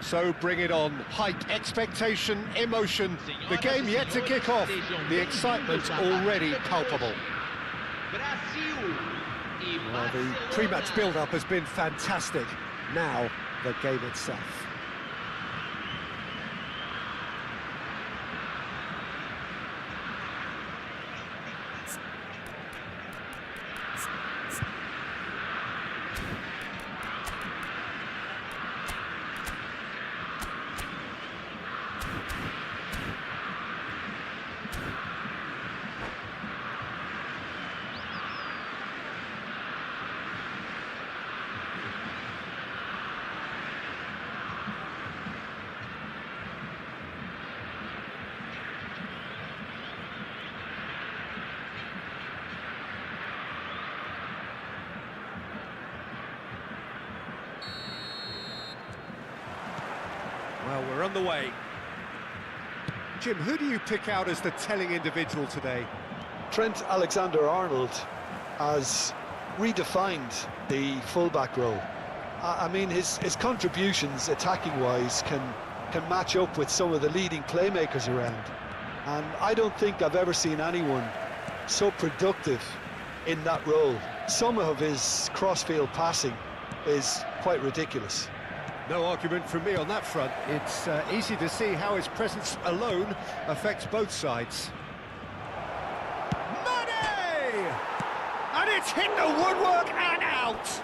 So bring it on. Hype, expectation, emotion. The game yet to kick off. The excitement already palpable. Well, the pre-match build-up has been fantastic. Now, the game itself. Well, we're on the way. Jim, who do you pick out as the telling individual today? Trent Alexander-Arnold has redefined the fullback role. I mean, his contributions, attacking-wise, can match up with some of the leading playmakers around. And I don't think I've ever seen anyone so productive in that role. Some of his cross-field passing is quite ridiculous. No argument from me on that front. It's easy to see how his presence alone affects both sides. Money! And it's hit the woodwork and out!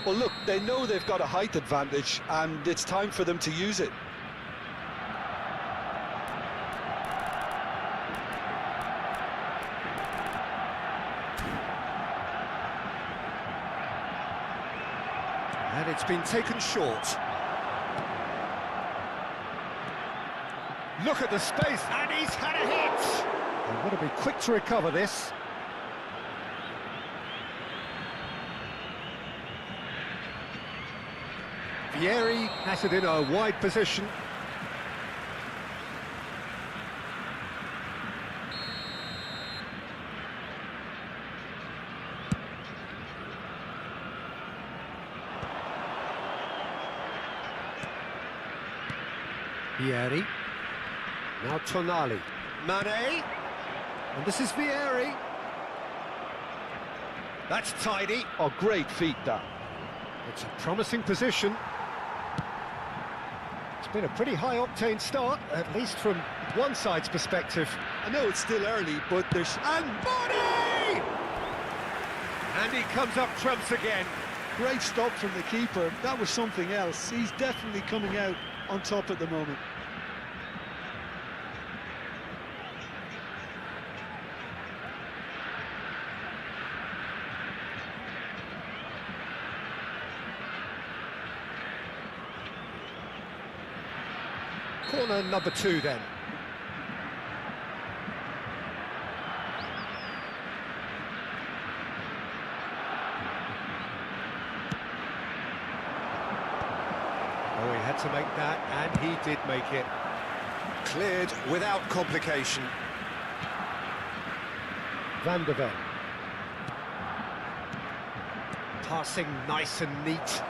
Well, look, they know they've got a height advantage, and it's time for them to use it. And it's been taken short. Look at the space, and he's had a hit! They've got to be quick to recover this. Vieri has it in a wide position. Vieri. Now Tonali. Mane. And this is Vieri. That's tidy. Oh, great feat, that. It's a promising position. It's been a pretty high-octane start, at least from one side's perspective. I know it's still early, but there's... And Body! And he comes up trumps again. Great stop from the keeper. That was something else. He's definitely coming out on top at the moment. Corner number 2 then. Oh, he had to make that, and he did make it. Cleared without complication. Van der Ven. Passing nice and neat.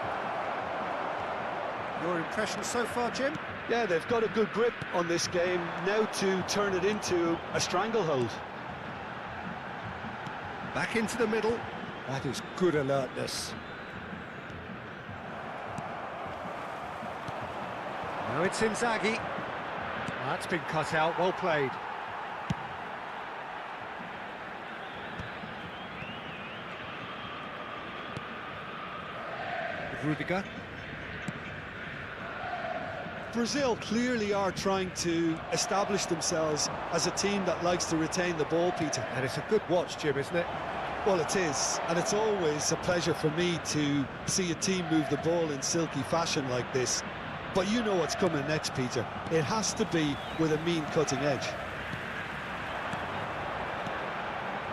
Your impression so far, Jim? Yeah, they've got a good grip on this game, now to turn it into a stranglehold. Back into the middle. That is good alertness. Now it's Inzaghi. That's been cut out, well played. Rudiger. Brazil clearly are trying to establish themselves as a team that likes to retain the ball, Peter. And it's a good watch, Jim, isn't it? Well, it is, and it's always a pleasure for me to see a team move the ball in silky fashion like this. But you know what's coming next, Peter. It has to be with a mean cutting edge.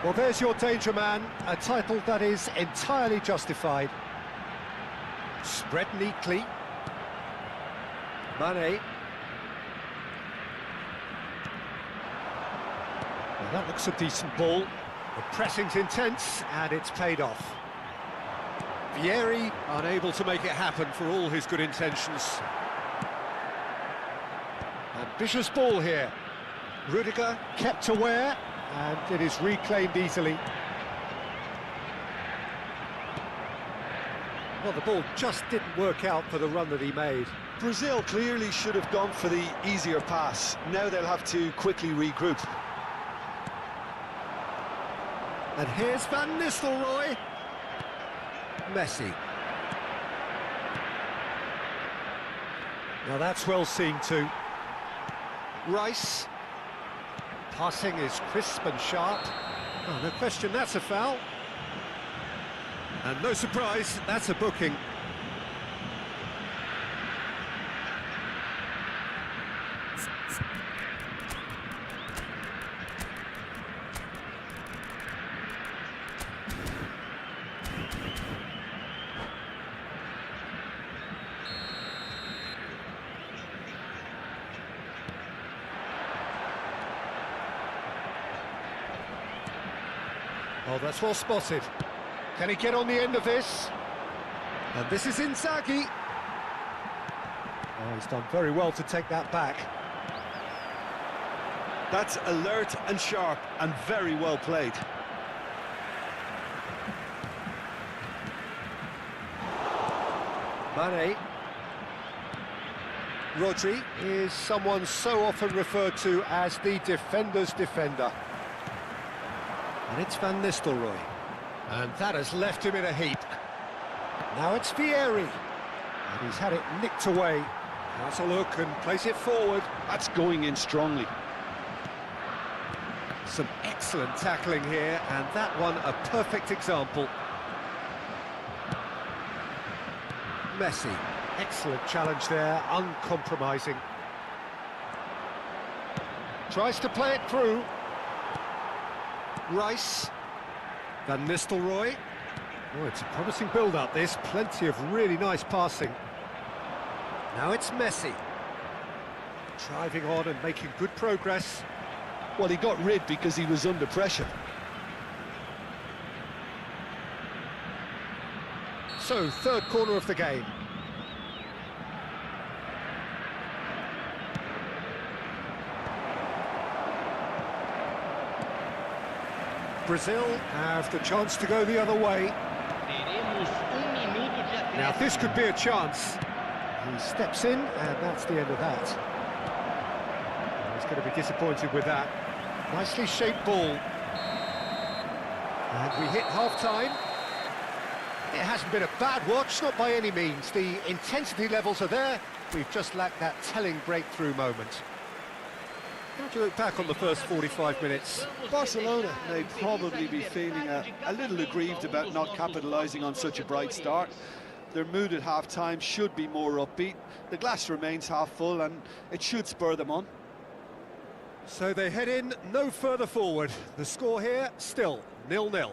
Well, there's your danger man, a title that is entirely justified. Spread neatly. Mane. That looks a decent ball. The pressing's intense, and it's paid off. Vieri unable to make it happen for all his good intentions. Ambitious ball here. Rudiger kept aware, and it is reclaimed easily. Well, the ball just didn't work out for the run that he made. Brazil clearly should have gone for the easier pass. Now they'll have to quickly regroup. And here's Van Nistelrooy. Messi. Now that's well seen too. Rice. Passing is crisp and sharp. Oh, no question, that's a foul. And no surprise, that's a booking. Oh, that's well spotted. Can he get on the end of this? And this is Inzaghi. Oh, he's done very well to take that back. That's alert and sharp and very well played. Mane. Rodri is someone so often referred to as the defender's defender. And it's Van Nistelrooy. And that has left him in a heap. Now it's Vieri. And he's had it nicked away. Has a look and plays it forward. That's going in strongly. Some excellent tackling here, and that one a perfect example. Messi. Excellent challenge there, uncompromising. Tries to play it through. Rice. Van Nistelrooy. Oh, it's a promising build-up, this. Plenty of really nice passing. Now it's Messi. Driving on and making good progress. Well, he got rid because he was under pressure. So, third corner of the game. Brazil have the chance to go the other way. Now this could be a chance. He steps in, and that's the end of that. He's going to be disappointed with that. Nicely shaped ball. And we hit half-time. It hasn't been a bad watch, not by any means. The intensity levels are there. We've just lacked that telling breakthrough moment. How do you look back on the first 45 minutes? Barcelona may probably be feeling a little aggrieved about not capitalising on such a bright start. Their mood at half-time should be more upbeat. The glass remains half full, and it should spur them on. So they head in no further forward. The score here, still 0-0.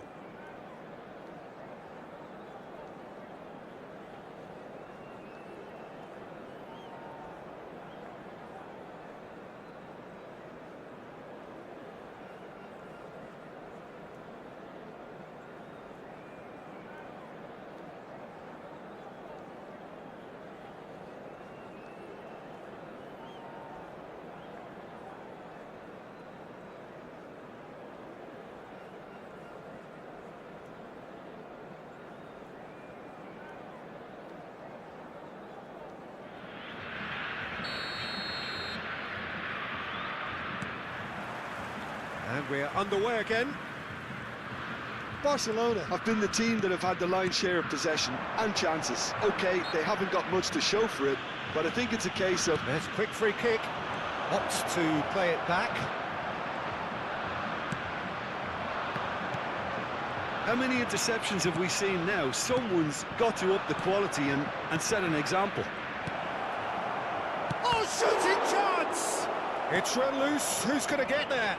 And we're underway again. Barcelona have been the team that have had the lion's share of possession and chances. OK, they haven't got much to show for it, but I think it's a case of... There's a quick free kick. Opts to play it back. How many interceptions have we seen now? Someone's got to up the quality and set an example. Oh, shooting chance! It's run loose. Who's going to get there?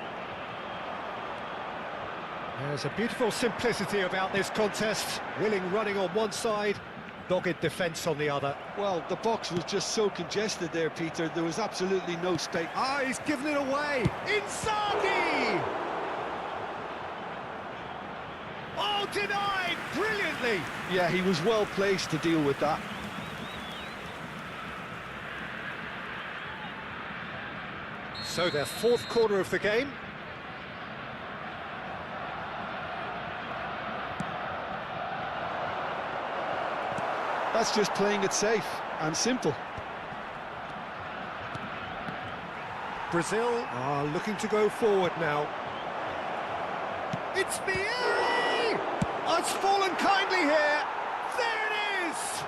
There's a beautiful simplicity about this contest. Willing running on one side, dogged defence on the other. Well, the box was just so congested there, Peter. There was absolutely no space. Ah, he's given it away. Inzaghi! denied brilliantly. Yeah, he was well placed to deal with that. So their fourth corner of the game. That's just playing it safe and simple. Brazil are looking to go forward now. It's Vieri! Oh, it's fallen kindly here. There it is!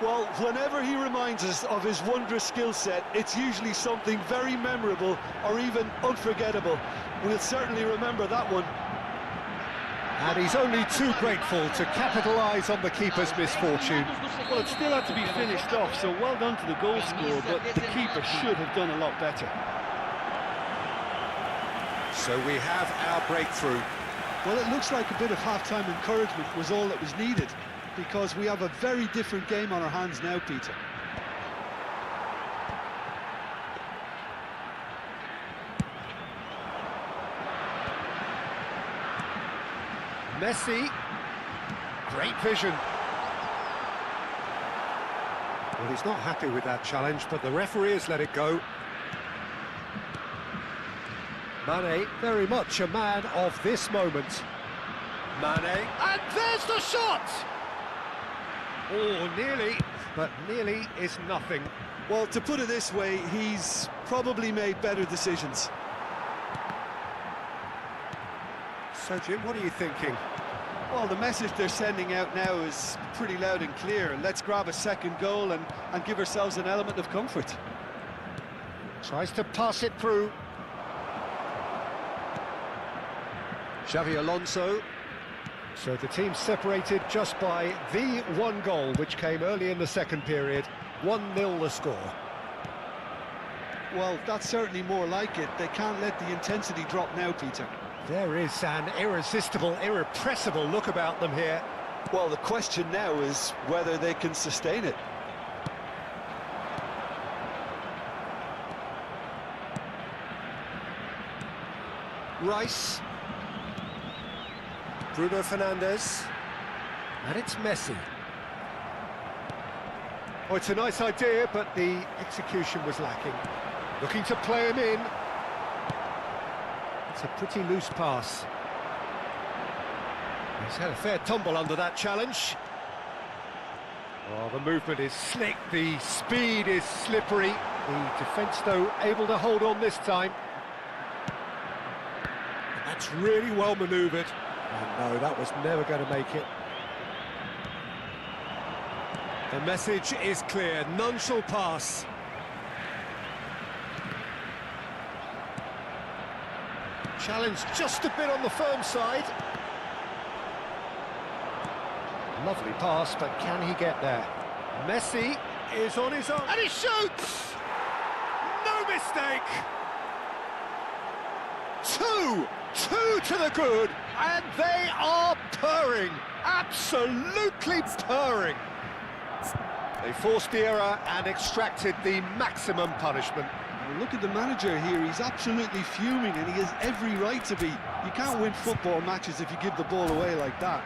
Well, whenever he reminds us of his wondrous skill set, it's usually something very memorable or even unforgettable. We'll certainly remember that one. And he's only too grateful to capitalise on the keeper's misfortune. Well, it still had to be finished off, so well done to the goal scorer, but the keeper should have done a lot better. So we have our breakthrough. Well, it looks like a bit of half-time encouragement was all that was needed, because we have a very different game on our hands now, Peter. Messi, great vision. Well, he's not happy with that challenge, but the referee has let it go. Mane, very much a man of this moment. Mane, and there's the shot! Oh, nearly, but nearly is nothing. Well, to put it this way, he's probably made better decisions. So, Jim, what are you thinking? Well, the message they're sending out now is pretty loud and clear. Let's grab a second goal and give ourselves an element of comfort. Tries to pass it through. Xavi Alonso. So the team separated just by the one goal, which came early in the second period. 1-0 the score. Well, that's certainly more like it. They can't let the intensity drop now, Peter. There is an irresistible, irrepressible look about them here. Well, the question now is whether they can sustain it. Rice. Bruno Fernandes. And it's Messi. Oh, it's a nice idea, but the execution was lacking. Looking to play him in. It's a pretty loose pass. He's had a fair tumble under that challenge. Oh, the movement is slick, the speed is slippery. The defence, though, able to hold on this time. That's really well manoeuvred. And no, that was never going to make it. The message is clear, none shall pass. Challenge just a bit on the firm side. Lovely pass, but can he get there? Messi is on his own, and he shoots! No mistake! Two to the good, and they are purring, absolutely purring. They forced the error and extracted the maximum punishment. Well, look at the manager here, he's absolutely fuming and he has every right to be. You can't win football matches if you give the ball away like that.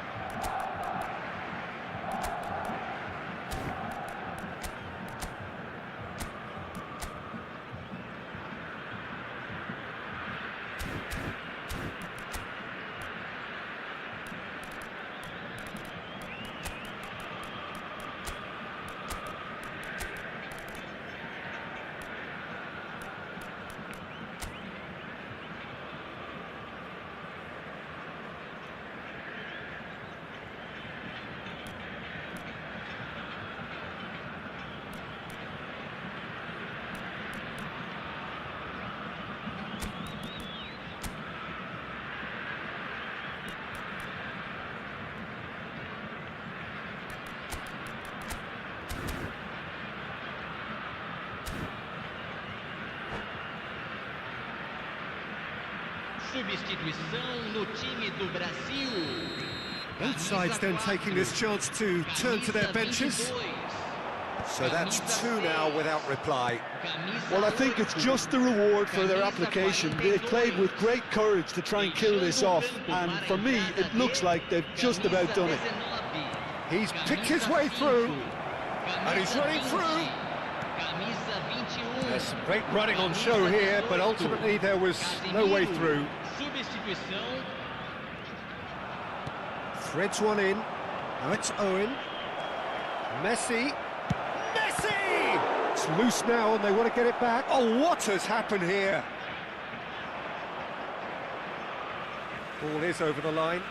Substituição no time do Brasil. Both sides then taking this chance to turn to their benches. So that's two now without reply. Well, I think it's just the reward for their application. They played with great courage to try and kill this off, and for me, it looks like they've just about done it. He's picked his way through, and he's running through. There's some great running on show here, but ultimately there was no way through. Threads one in. Now it's Owen. Messi. Messi! It's loose now and they want to get it back. Oh, what has happened here? Ball is over the line.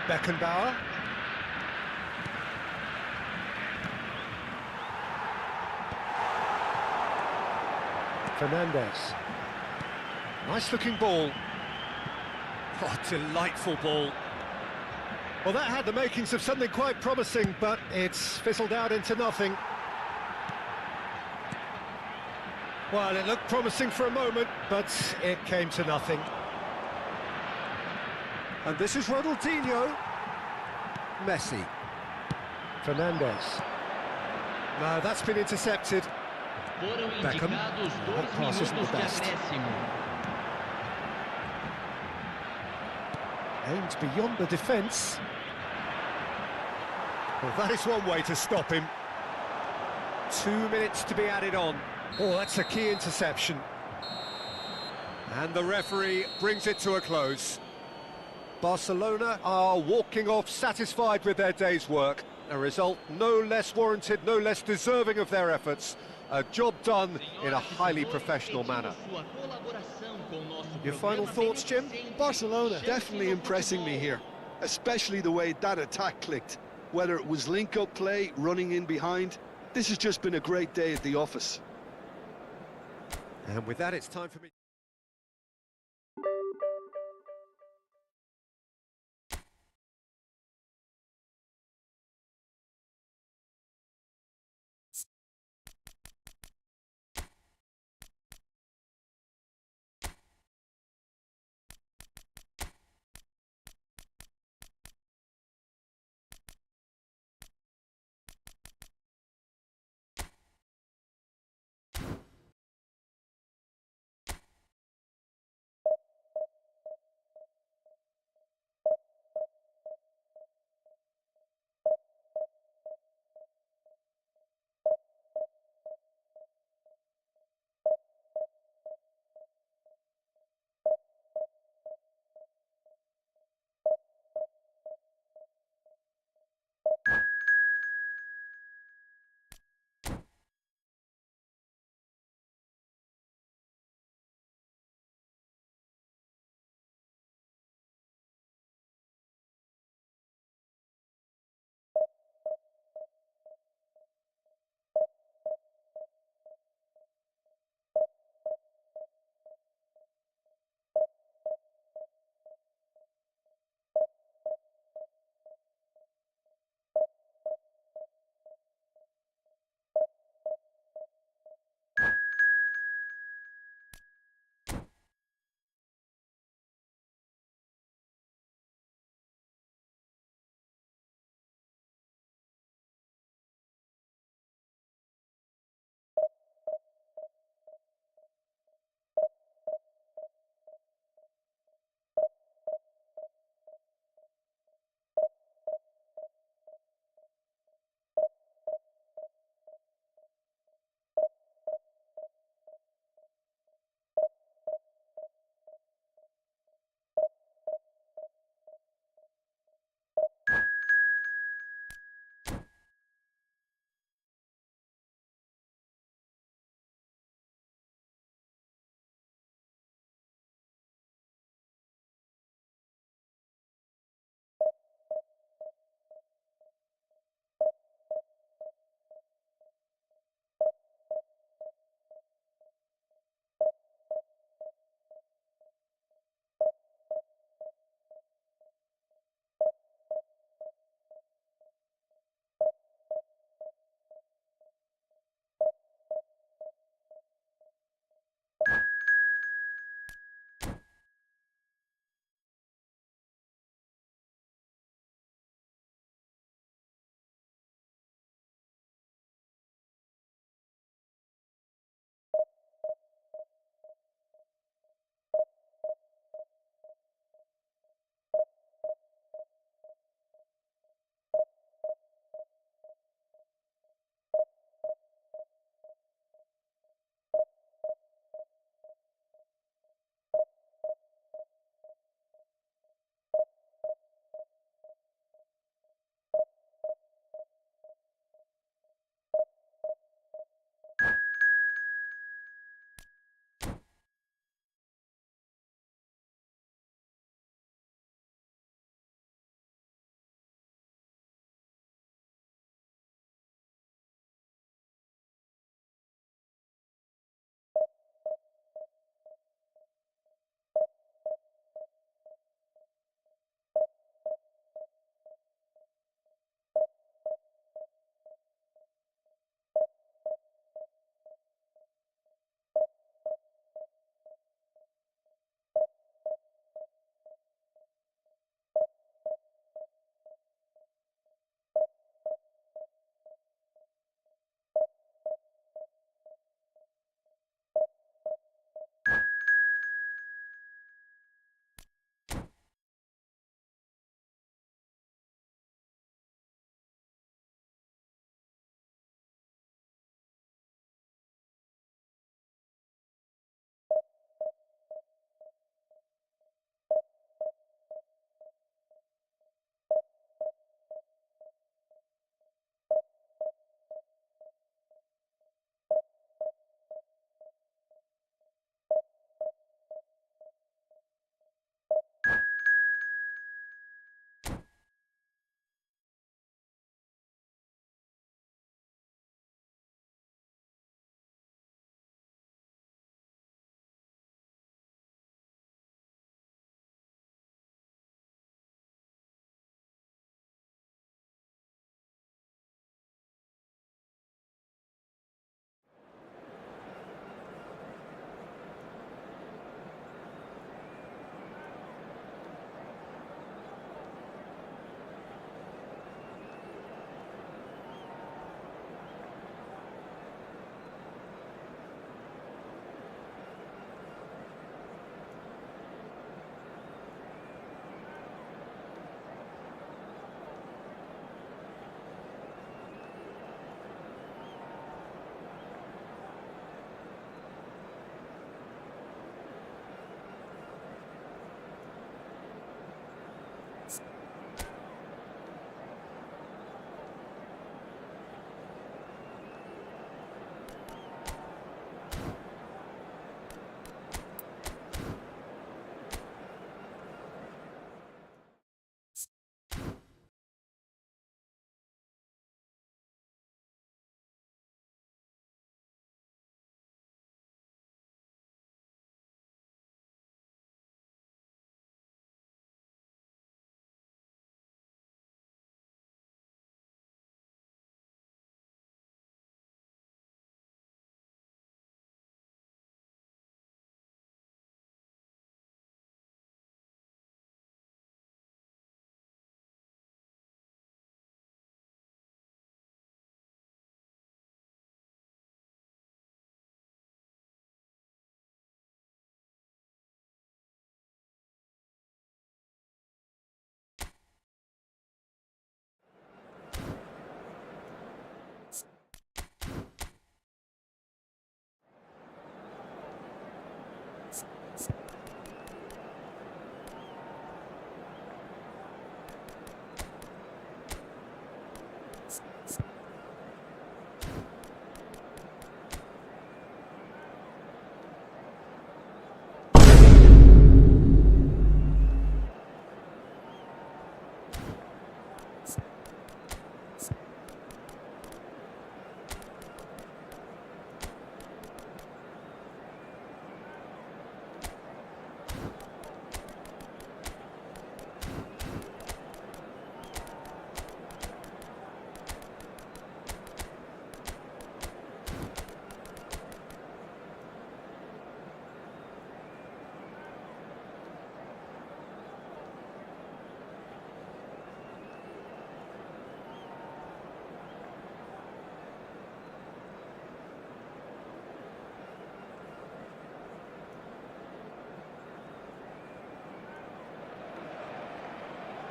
Beckenbauer. Fernandez. Nice looking ball. Oh, delightful ball. Well, that had the makings of something quite promising, but it's fizzled out into nothing. Well, it looked promising for a moment, but it came to nothing. And this is Ronaldinho. Messi. Fernandez. No, that's been intercepted. Beckham. That pass isn't the best. Aimed beyond the defence. Well, that is one way to stop him. 2 minutes to be added on. Oh, that's a key interception. And the referee brings it to a close. Barcelona are walking off satisfied with their day's work. A result no less warranted, no less deserving of their efforts. A job done in a highly professional manner. Your final thoughts, Jim? Barcelona definitely impressing me here, especially the way that attack clicked. Whether it was link-up play, running in behind, this has just been a great day at the office. And with that, it's time for me.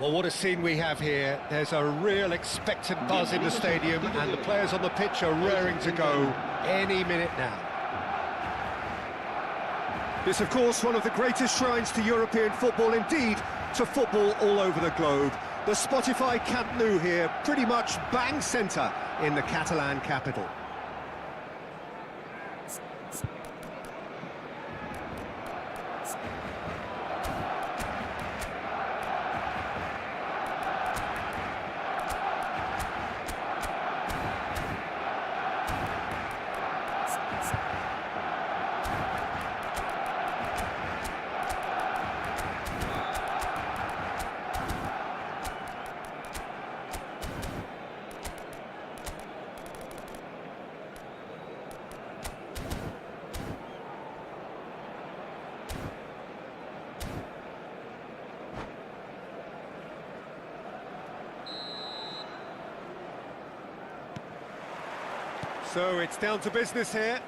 Well, what a scene we have here. There's a real expectant buzz in the stadium, and the players on the pitch are raring to go any minute now. This, of course, one of the greatest shrines to European football, indeed, to football all over the globe. The Spotify Camp Nou here, pretty much bang centre in the Catalan capital. So it's down to business here.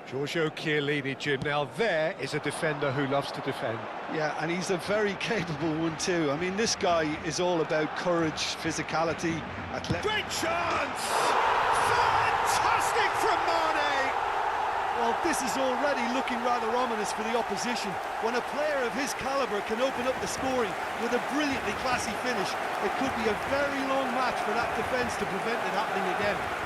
Giorgio Chiellini, Jim. Now there is a defender who loves to defend. Yeah, and he's a very capable one too. I mean, this guy is all about courage, physicality, Great chance! Fantastic from Mane! Well, this is already looking rather ominous for the opposition. When a player of his calibre can open up the scoring with a brilliantly classy finish, it could be a very long match for that defence to prevent it happening again.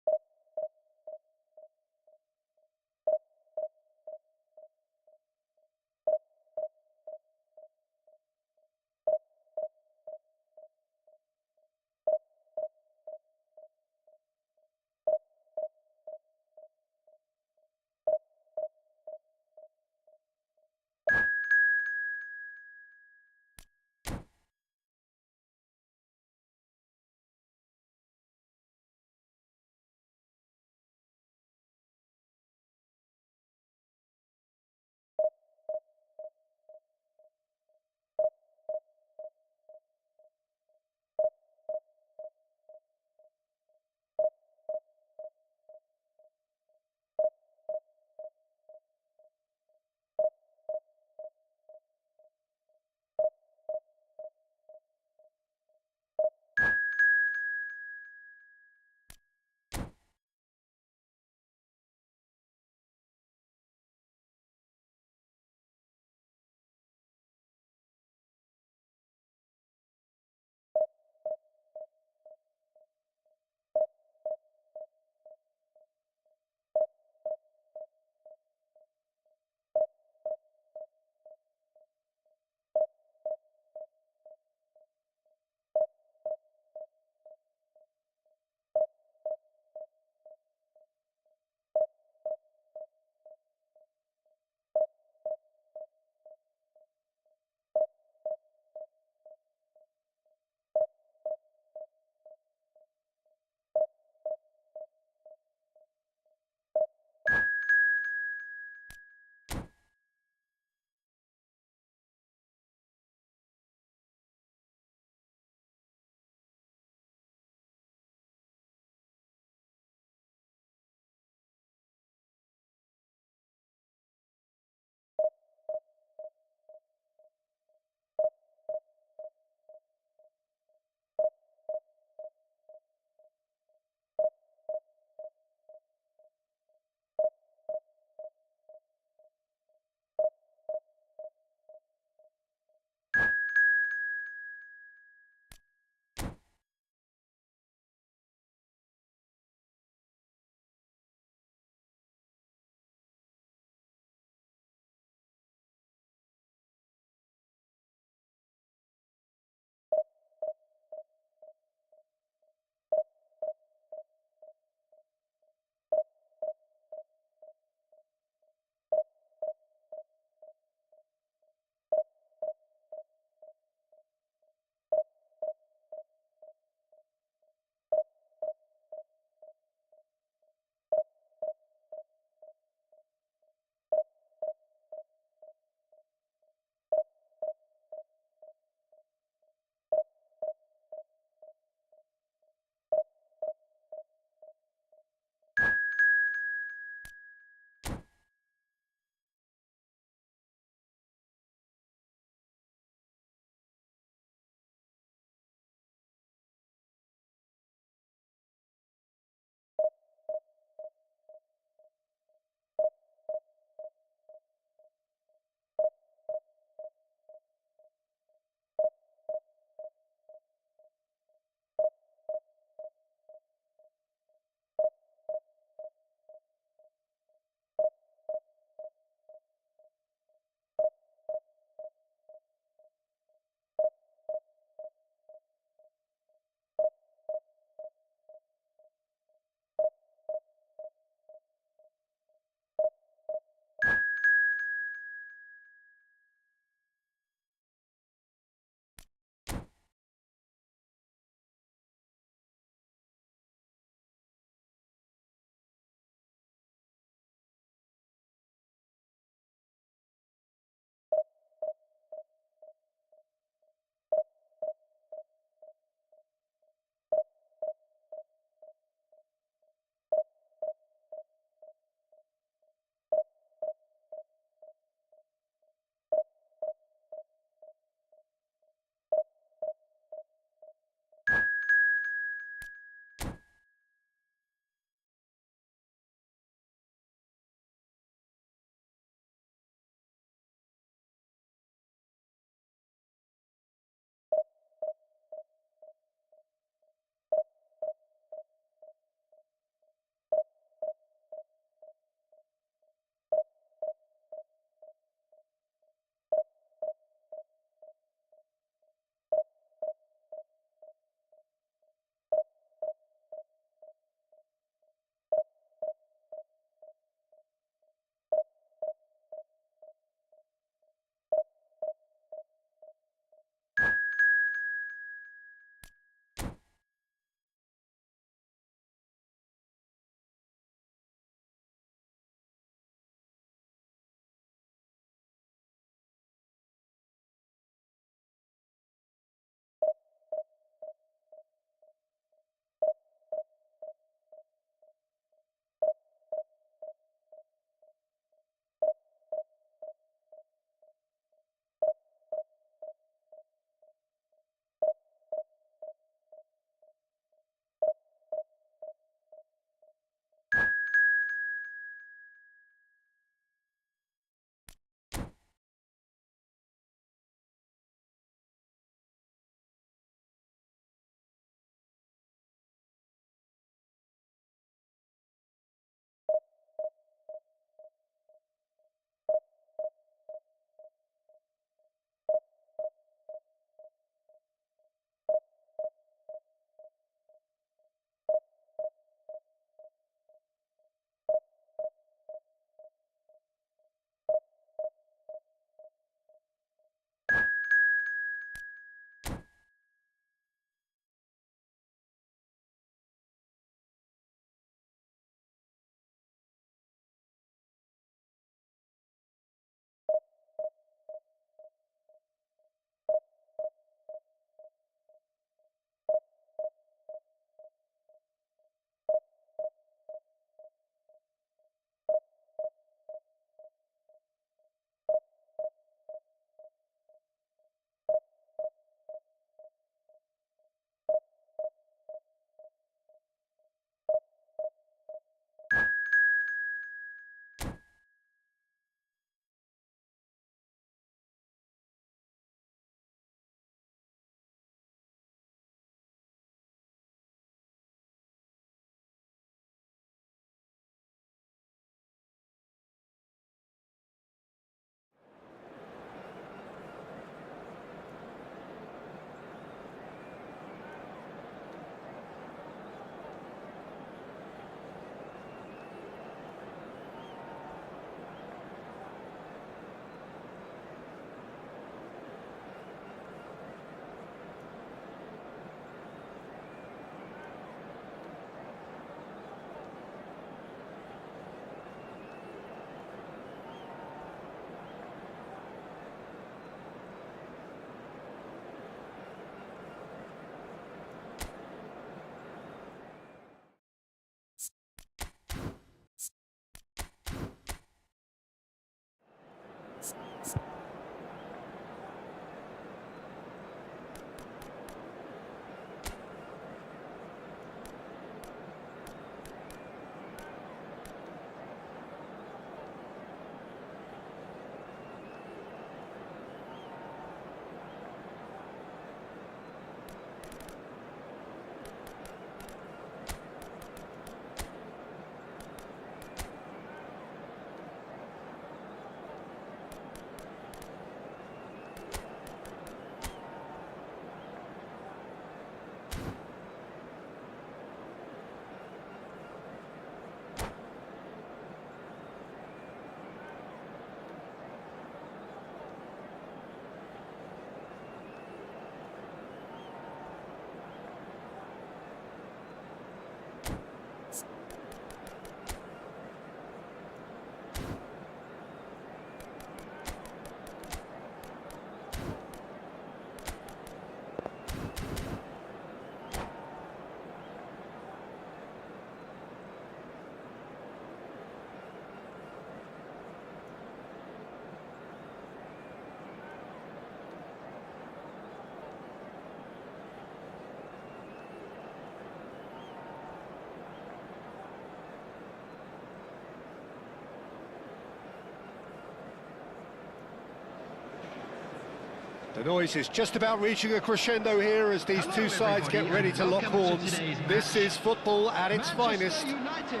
The noise is just about reaching a crescendo here as these two sides get ready to lock horns. This is football at its finest. United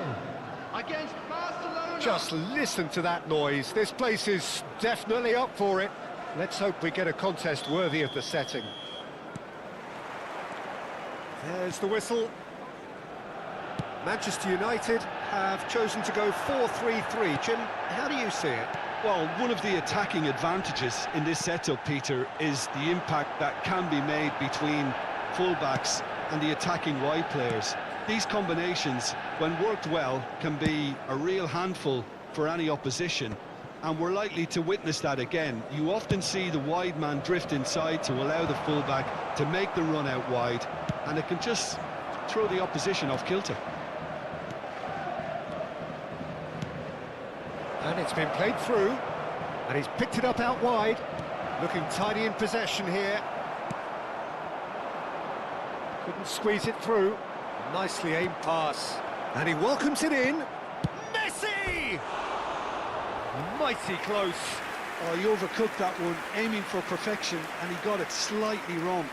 against Barcelona. Just listen to that noise. This place is definitely up for it. Let's hope we get a contest worthy of the setting. There's the whistle. Manchester United have chosen to go 4-3-3. Jim, how do you see it? Well, one of the attacking advantages in this setup, Peter, is the impact that can be made between fullbacks and the attacking wide players. These combinations, when worked well, can be a real handful for any opposition, and we're likely to witness that again. You often see the wide man drift inside to allow the fullback to make the run out wide, and it can just throw the opposition off kilter. And it's been played through, and he's picked it up out wide, looking tidy in possession here. Couldn't squeeze it through. Nicely aimed pass, and he welcomes it in. Messi! Mighty close. Oh, he overcooked that one, aiming for perfection, and he got it slightly wrong.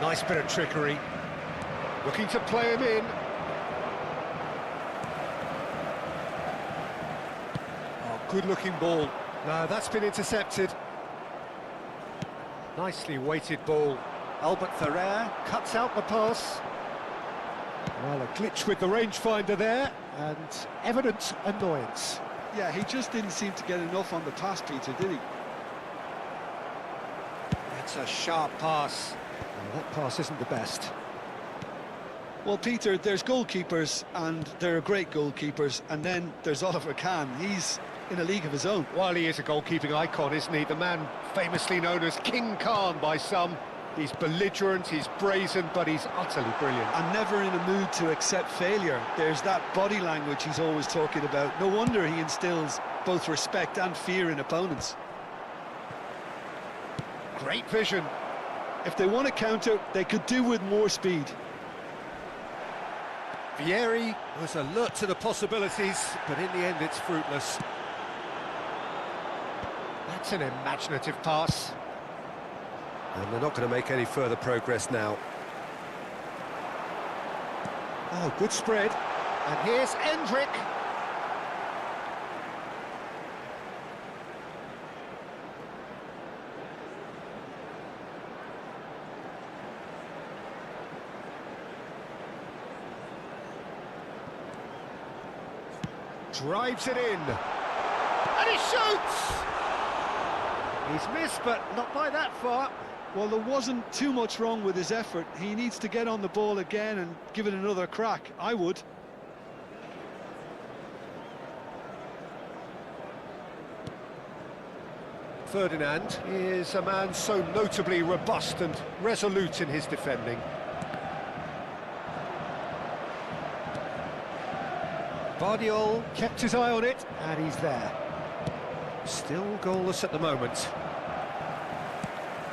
Nice bit of trickery. Looking to play him in. Oh, good-looking ball. No, that's been intercepted. Nicely weighted ball. Albert Ferrer cuts out the pass. Well, a glitch with the rangefinder there, and evident annoyance. Yeah, he just didn't seem to get enough on the pass, Peter, did he? It's a sharp pass. Well, that pass isn't the best. Well, Peter, there's goalkeepers, and there are great goalkeepers, and then there's Oliver Kahn. He's in a league of his own. While he is a goalkeeping icon, isn't he? The man famously known as King Khan by some. He's belligerent, he's brazen, but he's utterly brilliant. And never in a mood to accept failure. There's that body language he's always talking about. No wonder he instills both respect and fear in opponents. Great vision. If they want to counter, they could do with more speed. Vieri was alert to the possibilities, but in the end it's fruitless. That's an imaginative pass. And they're not going to make any further progress now. Oh, good spread. And here's Endrick. Drives it in. And he shoots! He's missed, but not by that far. Well, there wasn't too much wrong with his effort. He needs to get on the ball again and give it another crack. I would. Ferdinand is a man so notably robust and resolute in his defending. Vardiol kept his eye on it, and he's there. Still goalless at the moment.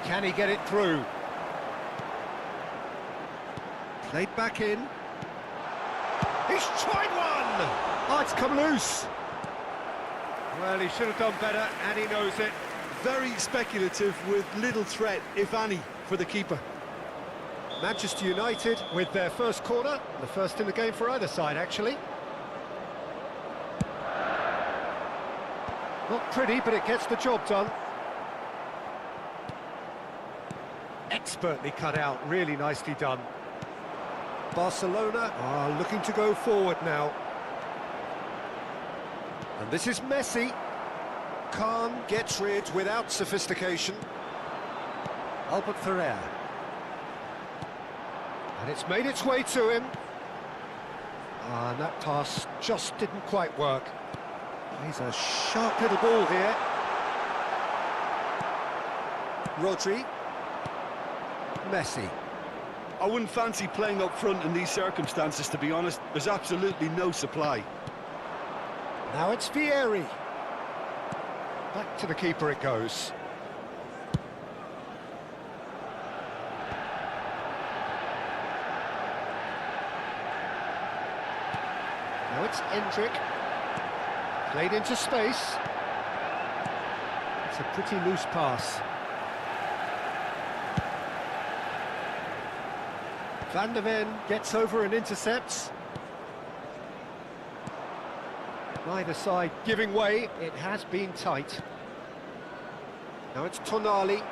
Can he get it through? Played back in. He's tried one! Oh, it's come loose. Well, he should have done better, and he knows it. Very speculative with little threat, if any, for the keeper. Manchester United with their first corner, the first in the game for either side, actually. Not pretty, but it gets the job done. Expertly cut out, really nicely done. Barcelona are looking to go forward now. And this is Messi. Khan gets rid without sophistication. Albert Ferrer. And it's made its way to him. And that pass just didn't quite work. He's a sharp little ball here. Rodri. Messi. I wouldn't fancy playing up front in these circumstances, to be honest. There's absolutely no supply. Now it's Vieri. Back to the keeper it goes. Now it's Endrick. Played into space. It's a pretty loose pass. Van der Ven gets over and intercepts. Neither side giving way. It has been tight. Now it's Tonali.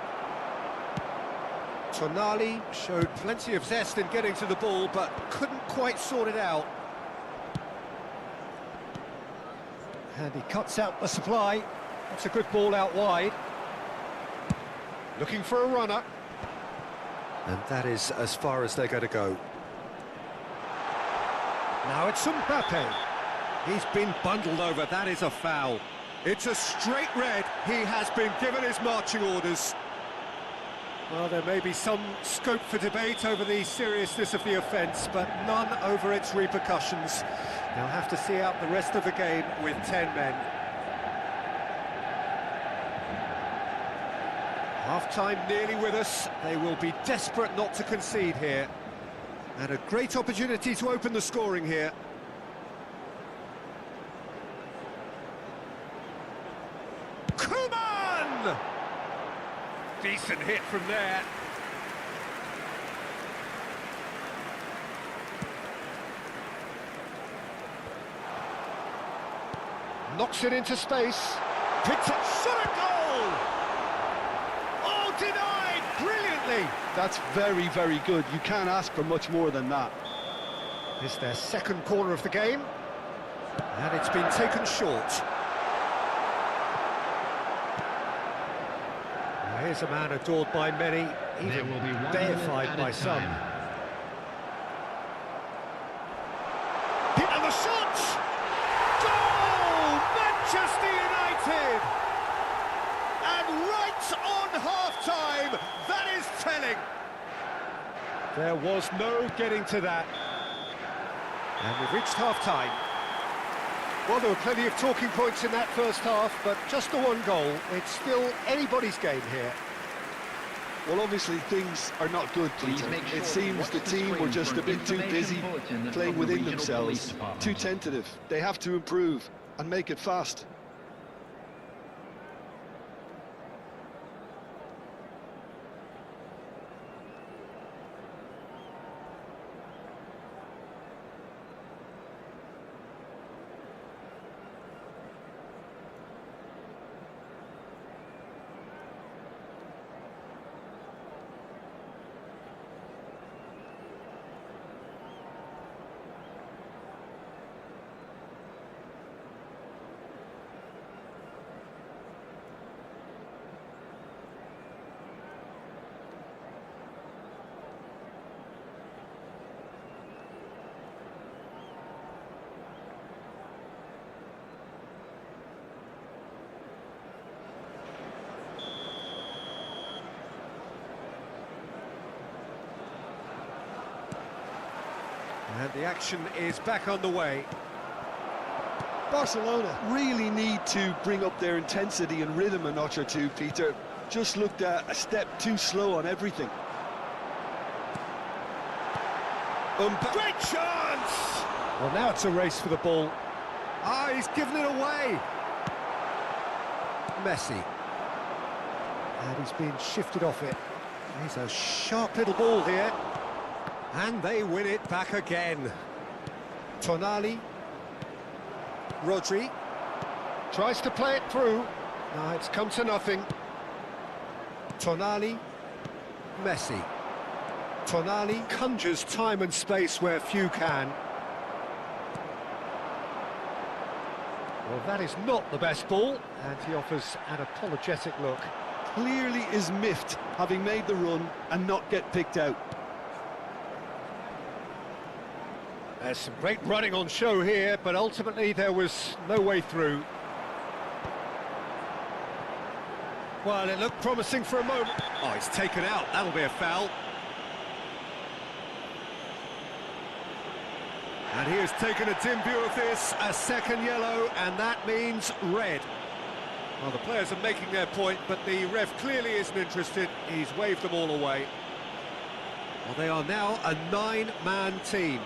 Tonali showed plenty of zest in getting to the ball, but couldn't quite sort it out. And he cuts out the supply. That's a good ball out wide. Looking for a runner. And that is as far as they're going to go. Now it's Mbappe. He's been bundled over. That is a foul. It's a straight red. He has been given his marching orders. Well, there may be some scope for debate over the seriousness of the offence, but none over its repercussions. They'll have to see out the rest of the game with 10 men. Half-time nearly with us. They will be desperate not to concede here. And a great opportunity to open the scoring here. Koeman! Decent hit from there. Knocks it into space. Picks it, shot a goal! Oh, denied brilliantly! That's very, very good. You can't ask for much more than that. It's their second corner of the game. And it's been taken short. Here's a man adored by many, even deified by some. And the shot! Goal! Manchester United! And right on half-time, that is telling. There was no getting to that. And we've reached half-time. Well, there were plenty of talking points in that first half, but just the one goal. It's still anybody's game here. Well, obviously things are not good, Peter. It seems the team were just a bit too busy playing within themselves, too tentative. They have to improve and make it fast. And the action is back on the way. Barcelona really need to bring up their intensity and rhythm a notch or two, Peter. Just looked a step too slow on everything. Great chance! Well, now it's a race for the ball. Ah, he's given it away. Messi. And he's been shifted off it. He's a sharp little ball here. And they win it back again. Tonali. Rodri. Tries to play it through. No, it's come to nothing. Tonali. Messi. Tonali conjures time and space where few can. Well, that is not the best ball, and he offers an apologetic look. Clearly is miffed, having made the run and not get picked out. There's some great running on show here, but ultimately there was no way through. Well, it looked promising for a moment. Oh, it's taken out. That'll be a foul. And he has taken a dim view of this, a second yellow, and that means red. Well, the players are making their point, but the ref clearly isn't interested. He's waved them all away. Well, they are now a 9-man team.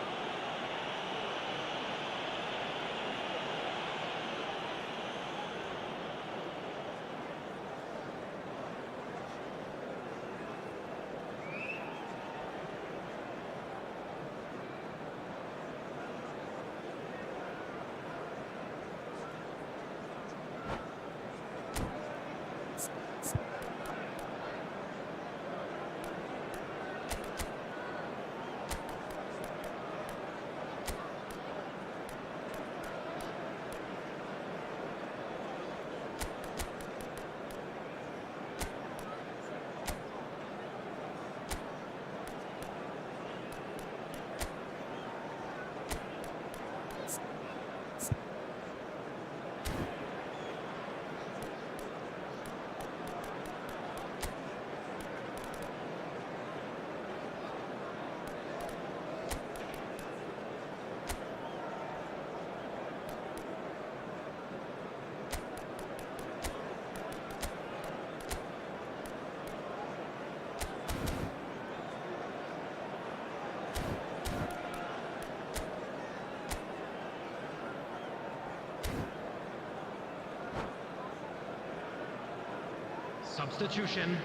Substitution.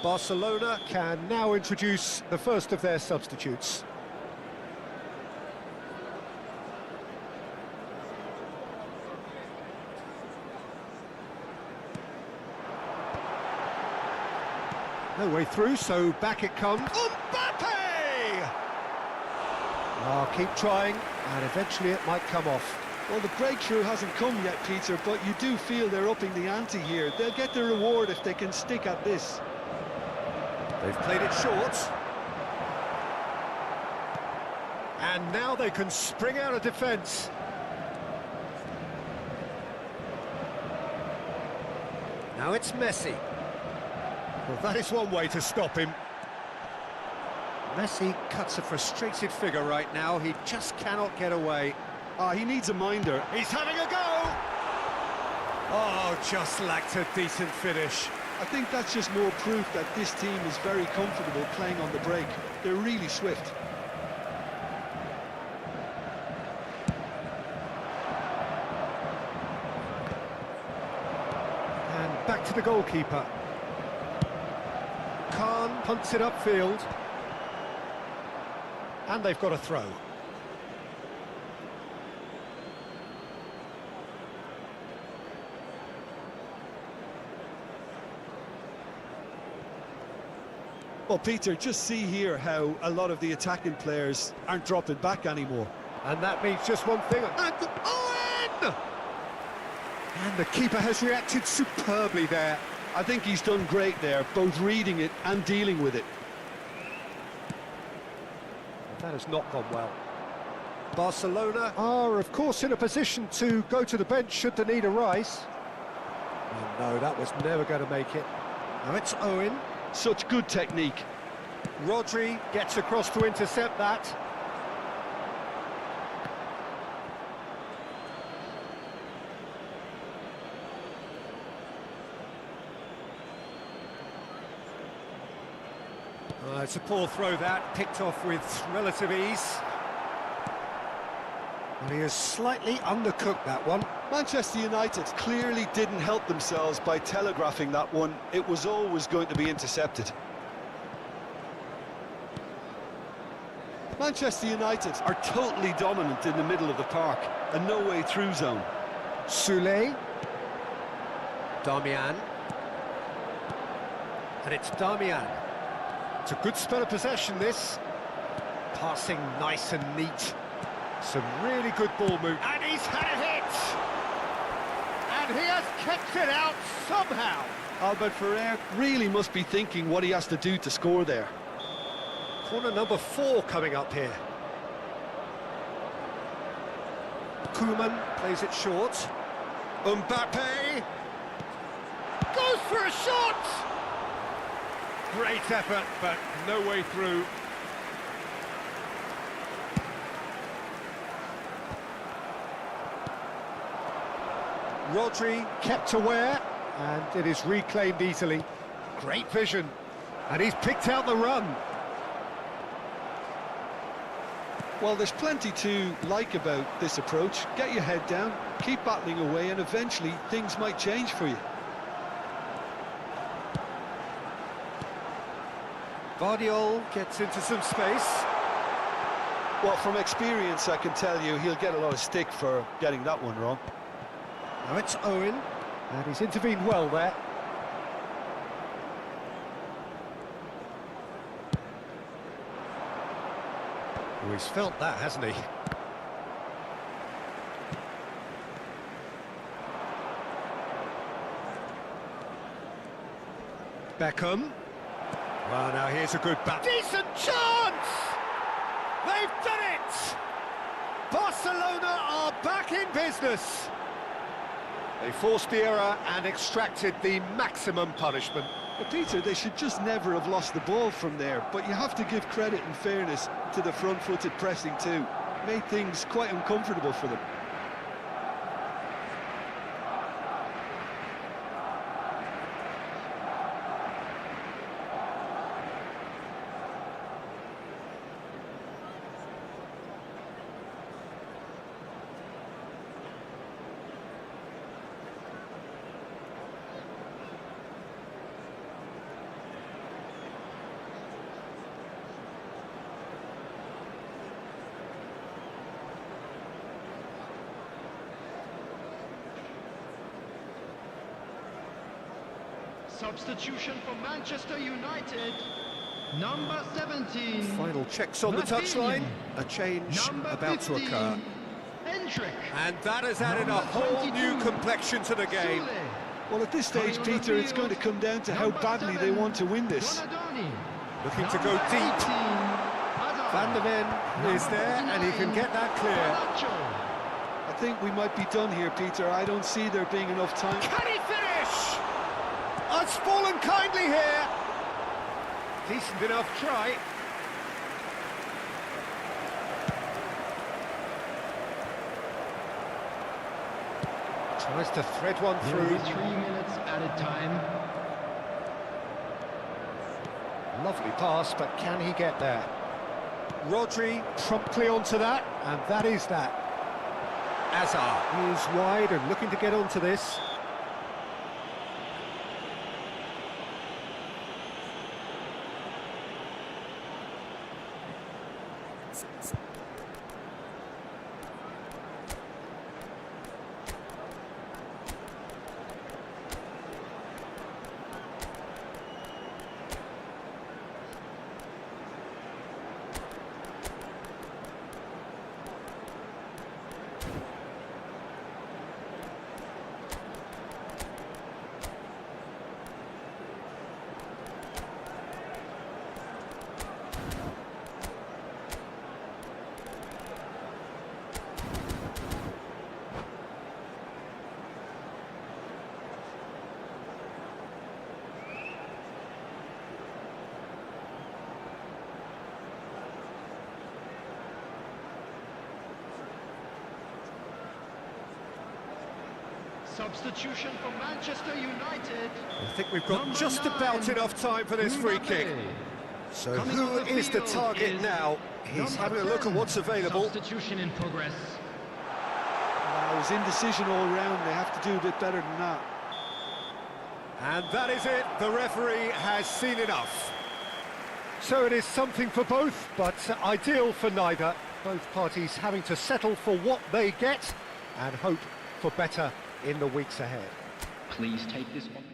Barcelona can now introduce the first of their substitutes. No way through, so back it comes. Mbappe! Oh, keep trying, and eventually it might come off. Well, the breakthrough hasn't come yet, Peter, but you do feel they're upping the ante here. They'll get the reward if they can stick at this. They've played it short. And now they can spring out of defence. Now it's Messi. Well, that is one way to stop him. Messi cuts a frustrated figure right now. He just cannot get away. He needs a minder. He's having a go! Oh, just lacked a decent finish. I think that's just more proof that this team is very comfortable playing on the break. They're really swift. And back to the goalkeeper. Khan punts it upfield. And they've got a throw. Well, Peter, just see here how a lot of the attacking players aren't dropping back anymore. And that means just one thing. And Owen! And the keeper has reacted superbly there. I think he's done great there, both reading it and dealing with it. That has not gone well. Barcelona are, of course, in a position to go to the bench should the need arise. Oh, no, that was never going to make it. Now it's Owen. Such good technique. Rodri gets across to intercept that. It's a poor throw that, picked off with relative ease. And he has slightly undercooked that one. Manchester United clearly didn't help themselves by telegraphing that one. It was always going to be intercepted. Manchester United are totally dominant in the middle of the park, a no-way through zone. Soulé. Darmian. And it's Darmian. It's a good spell of possession, this. Passing nice and neat. Some really good ball move. And he's had a hit! And he has kept it out somehow. Albert Ferrer really must be thinking what he has to do to score there. Corner number 4 coming up here. Koeman plays it short. Mbappe goes for a shot! Great effort, but no way through. Rodri kept aware, and it is reclaimed easily. Great vision, and he's picked out the run. Well, there's plenty to like about this approach. Get your head down, keep battling away, and eventually things might change for you. Guardiola gets into some space. Well, from experience, I can tell you he'll get a lot of stick for getting that one wrong. Now it's Owen, and he's intervened well there. Oh, he's felt that, hasn't he? Beckham. Well, now here's a good bat. Decent chance! They've done it! Barcelona are back in business. They forced the error and extracted the maximum punishment. But Peter, they should just never have lost the ball from there, but you have to give credit and fairness to the front-footed pressing too. Made things quite uncomfortable for them. Substitution for Manchester United, number 17. Final checks on the touchline. A change Number about 15, to occur. Endrick. And that has added a Number whole 22, new complexion to the game. Soulé. Well, at this stage, Coming on the Peter, it's field, going to come down to how number badly 7, they want to win this. Donadoni. Looking to Number go deep. 18, Hazard. Van der Ven is Number there, and he can 49, get that clear. Garnacho. I think we might be done here, Peter. I don't see there being enough time. Can he finish? It's fallen kindly here. Decent enough try. Tries to thread one There will through. be 3 minutes added time. Lovely pass, but can he get there? Rodri promptly onto that, and that is that. Hazard is wide and looking to get onto this. Substitution for Manchester United. I think we've got Number just 9, about enough time for this free kick. So Coming who on the is the field target is now? He's number having a look at 10. what's available. Substitution in progress. It was indecision all round. They have to do a bit better than that. And that is it. The referee has seen enough. So it is something for both, but ideal for neither. Both parties having to settle for what they get and hope for better in the weeks ahead. Please take this one.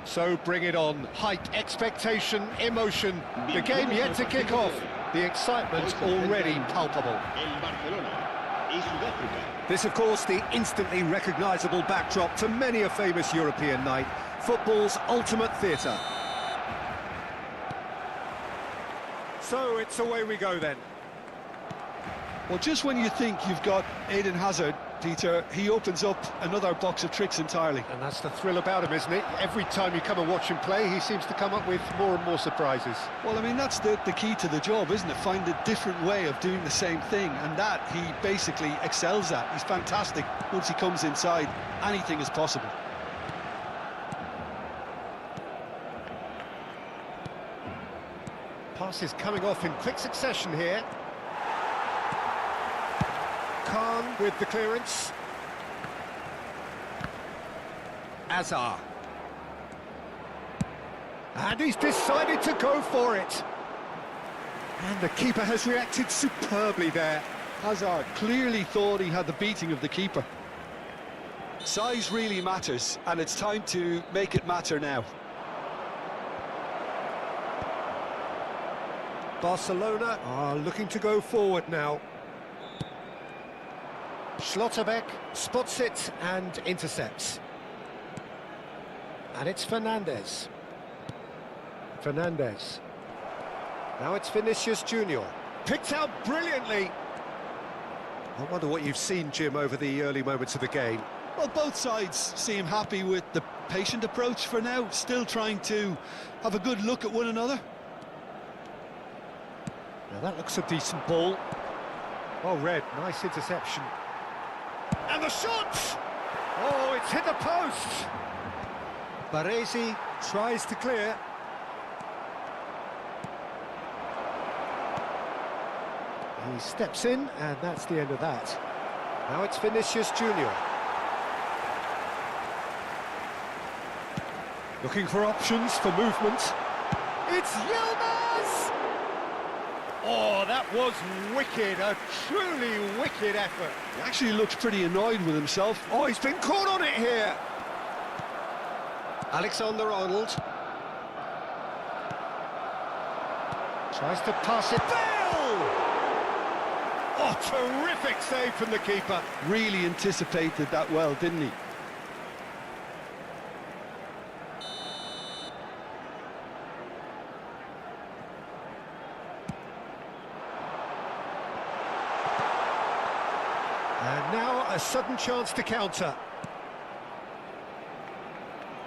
So bring it on. Height, expectation, emotion. The game yet to kick off. The excitement already palpable. This, of course, the instantly recognisable backdrop to many a famous European night. Football's ultimate theatre. So it's away we go then. Well, just when you think you've got Eden Hazard, Peter, he opens up another box of tricks entirely. And that's the thrill about him, isn't it? Every time you come and watch him play, he seems to come up with more and more surprises. Well, I mean, that's the key to the job, isn't it? Find a different way of doing the same thing, and that he basically excels at. He's fantastic. Once he comes inside, anything is possible. Passes coming off in quick succession here. Khan with the clearance. Azar. And he's decided to go for it. And the keeper has reacted superbly there. Hazard clearly thought he had the beating of the keeper. Size really matters, and it's time to make it matter now. Barcelona are looking to go forward now. Schlotterbeck spots it and intercepts. And it's Fernandes. Now it's Vinicius Junior. Picked out brilliantly. I wonder what you've seen, Jim, over the early moments of the game. Well, both sides seem happy with the patient approach for now, still trying to have a good look at one another. Now that looks a decent ball. Oh, Red, nice interception. And the shot! Oh, it's hit the post! Baresi tries to clear. He steps in, and that's the end of that. Now it's Vinicius Junior. Looking for options for movement. It's Yilmaz! Oh, that was wicked, a truly wicked effort. He actually looks pretty annoyed with himself. Oh, he's been caught on it here. Alexander-Arnold. Tries to pass it. Bale! Oh, terrific save from the keeper. Really anticipated that well, didn't he? And now a sudden chance to counter.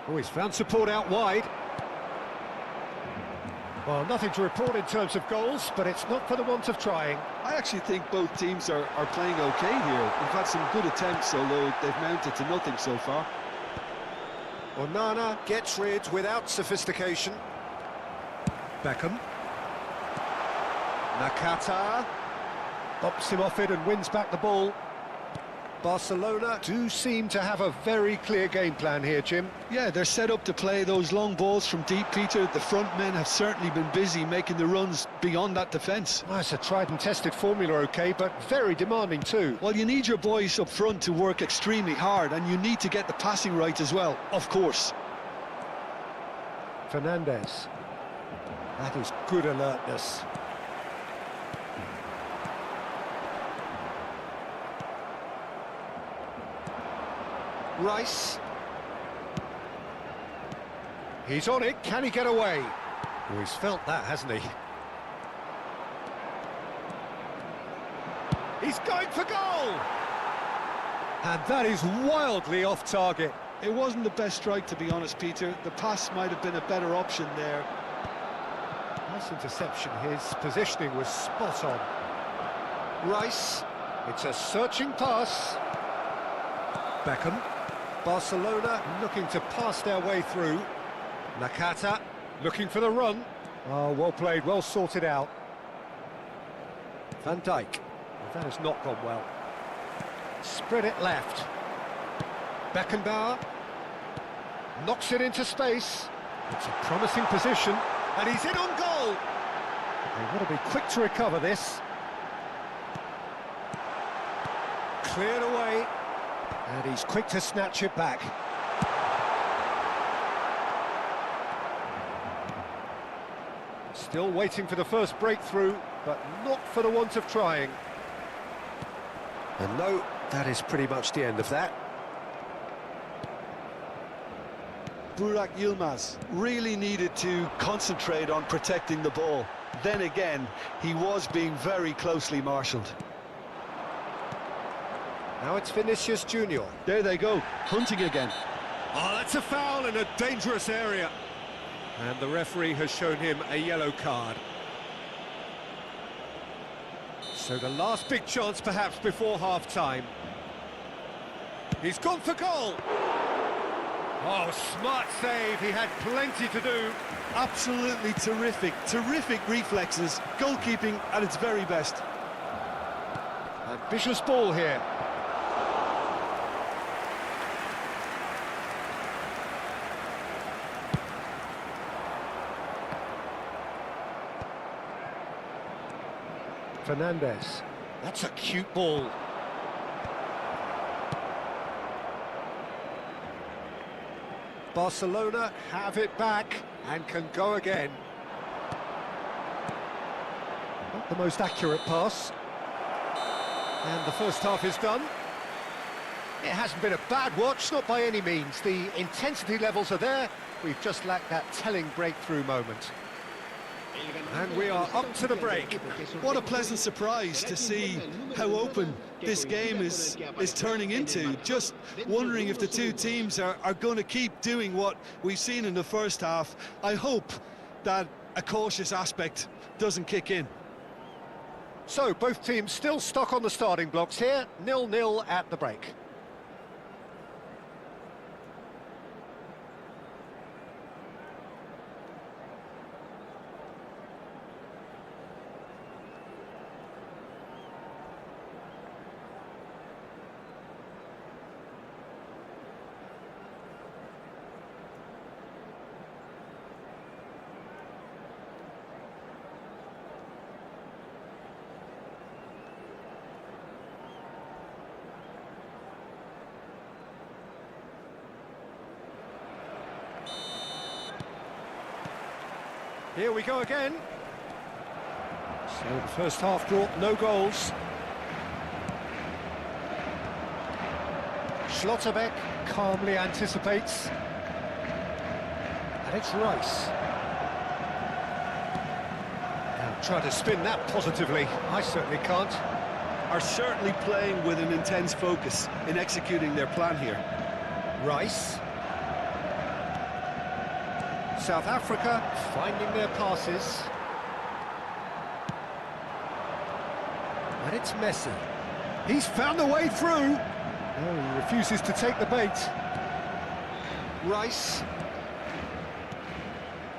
Oh, he's found support out wide. Well, nothing to report in terms of goals, but it's not for the want of trying. I actually think both teams are playing okay here. They've had some good attempts, although they've mounted to nothing so far. Onana gets rid without sophistication. Beckham. Nakata. Bumps him off it and wins back the ball. Barcelona do seem to have a very clear game plan here, Jim. Yeah, they're set up to play those long balls from deep, Peter. The front men have certainly been busy making the runs beyond that defence. Well, it's a tried and tested formula, OK, but very demanding too. Well, you need your boys up front to work extremely hard, and you need to get the passing right as well, of course. Fernandez. That is good alertness. Rice. He's on it, can he get away? Oh, he's felt that, hasn't he? He's going for goal! And that is wildly off target. It wasn't the best strike, to be honest, Peter. The pass might have been a better option there. Nice interception, his positioning was spot on. Rice, it's a searching pass. Beckham. Barcelona looking to pass their way through. Nakata looking for the run. Oh, well played, well sorted out. Van Dijk. Well, that has not gone well. Spread it left. Beckenbauer knocks it into space. It's a promising position, and he's in on goal. They want to be quick to recover this. Cleared away. And he's quick to snatch it back. Still waiting for the first breakthrough, but not for the want of trying. And no, that is pretty much the end of that. Burak Yilmaz really needed to concentrate on protecting the ball. Then again, he was being very closely marshalled. Now it's Vinicius Junior. There they go, hunting again. Oh, that's a foul in a dangerous area. And the referee has shown him a yellow card. So the last big chance perhaps before half-time. He's gone for goal. Oh, smart save, he had plenty to do. Absolutely terrific reflexes, goalkeeping at its very best. Ambitious ball here. Fernandez. That's a cute ball. Barcelona have it back and can go again. Not the most accurate pass. And the first half is done. It hasn't been a bad watch, not by any means. The intensity levels are there. We've just lacked that telling breakthrough moment. And we are up to the break. What a pleasant surprise to see how open this game is turning into. Just wondering if the two teams are going to keep doing what we've seen in the first half. I hope that a cautious aspect doesn't kick in. So, both teams still stuck on the starting blocks here, 0-0 at the break. Here we go again. So the first half brought no goals. Schlotterbeck calmly anticipates. And it's Rice. Now try to spin that positively. I certainly can't. Are certainly playing with an intense focus in executing their plan here. Rice. South Africa finding their passes. And it's Messi. He's found the way through. Oh, he refuses to take the bait. Rice.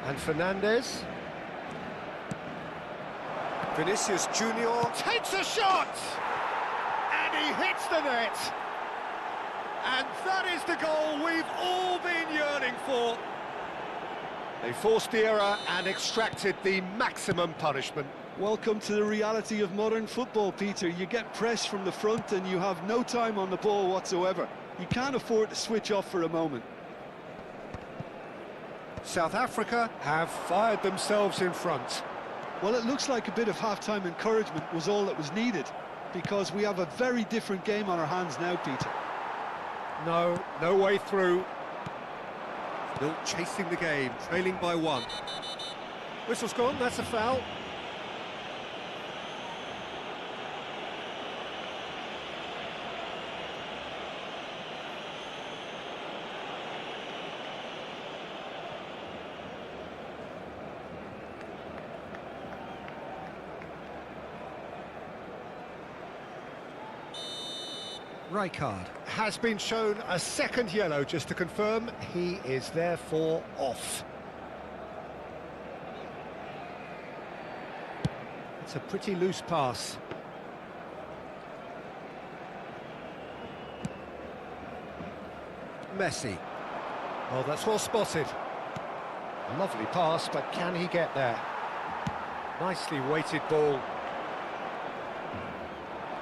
And Fernandez. Vinicius Junior takes a shot! And he hits the net! And that is the goal we've all been yearning for. They forced the error and extracted the maximum punishment. Welcome to the reality of modern football, Peter. You get pressed from the front and you have no time on the ball whatsoever. You can't afford to switch off for a moment. South Africa have fired themselves in front. Well, it looks like a bit of half-time encouragement was all that was needed, because we have a very different game on our hands now, Peter. No way through. Still chasing the game, trailing by 1. Whistle's gone, that's a foul. Rijkaard has been shown a second yellow, just to confirm he is therefore off. It's a pretty loose pass. Messi. Oh, that's well spotted. A lovely pass, but can he get there? Nicely weighted ball.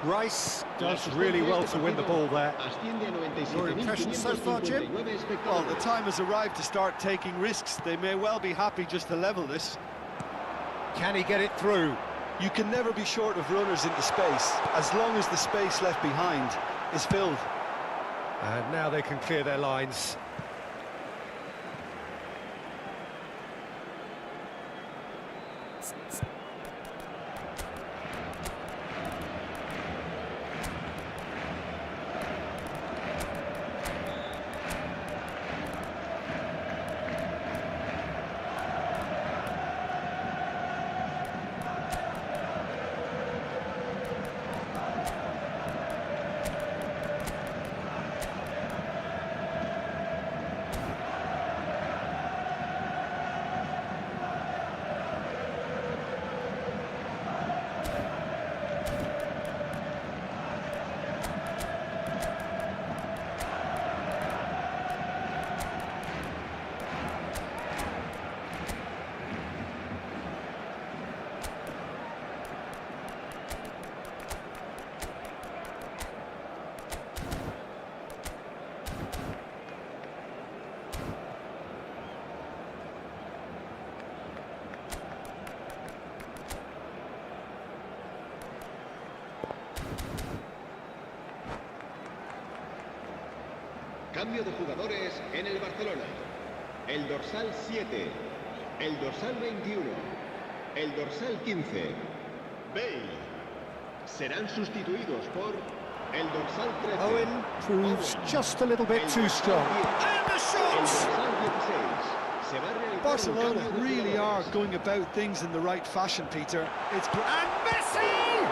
Rice does really well to win the ball there. Your impression so far, Jim? Well, the time has arrived to start taking risks. They may well be happy just to level this. Can he get it through? You can never be short of runners into space, as long as the space left behind is filled. And now they can clear their lines. Cambio de jugadores en el Barcelona. El dorsal 7, el dorsal 21, el dorsal 15, Bale. Serán sustituidos por el dorsal 13. Owen proves just a little bit too strong. And the shot! Barcelona really are going about things in the right fashion, Peter. It's And Messi!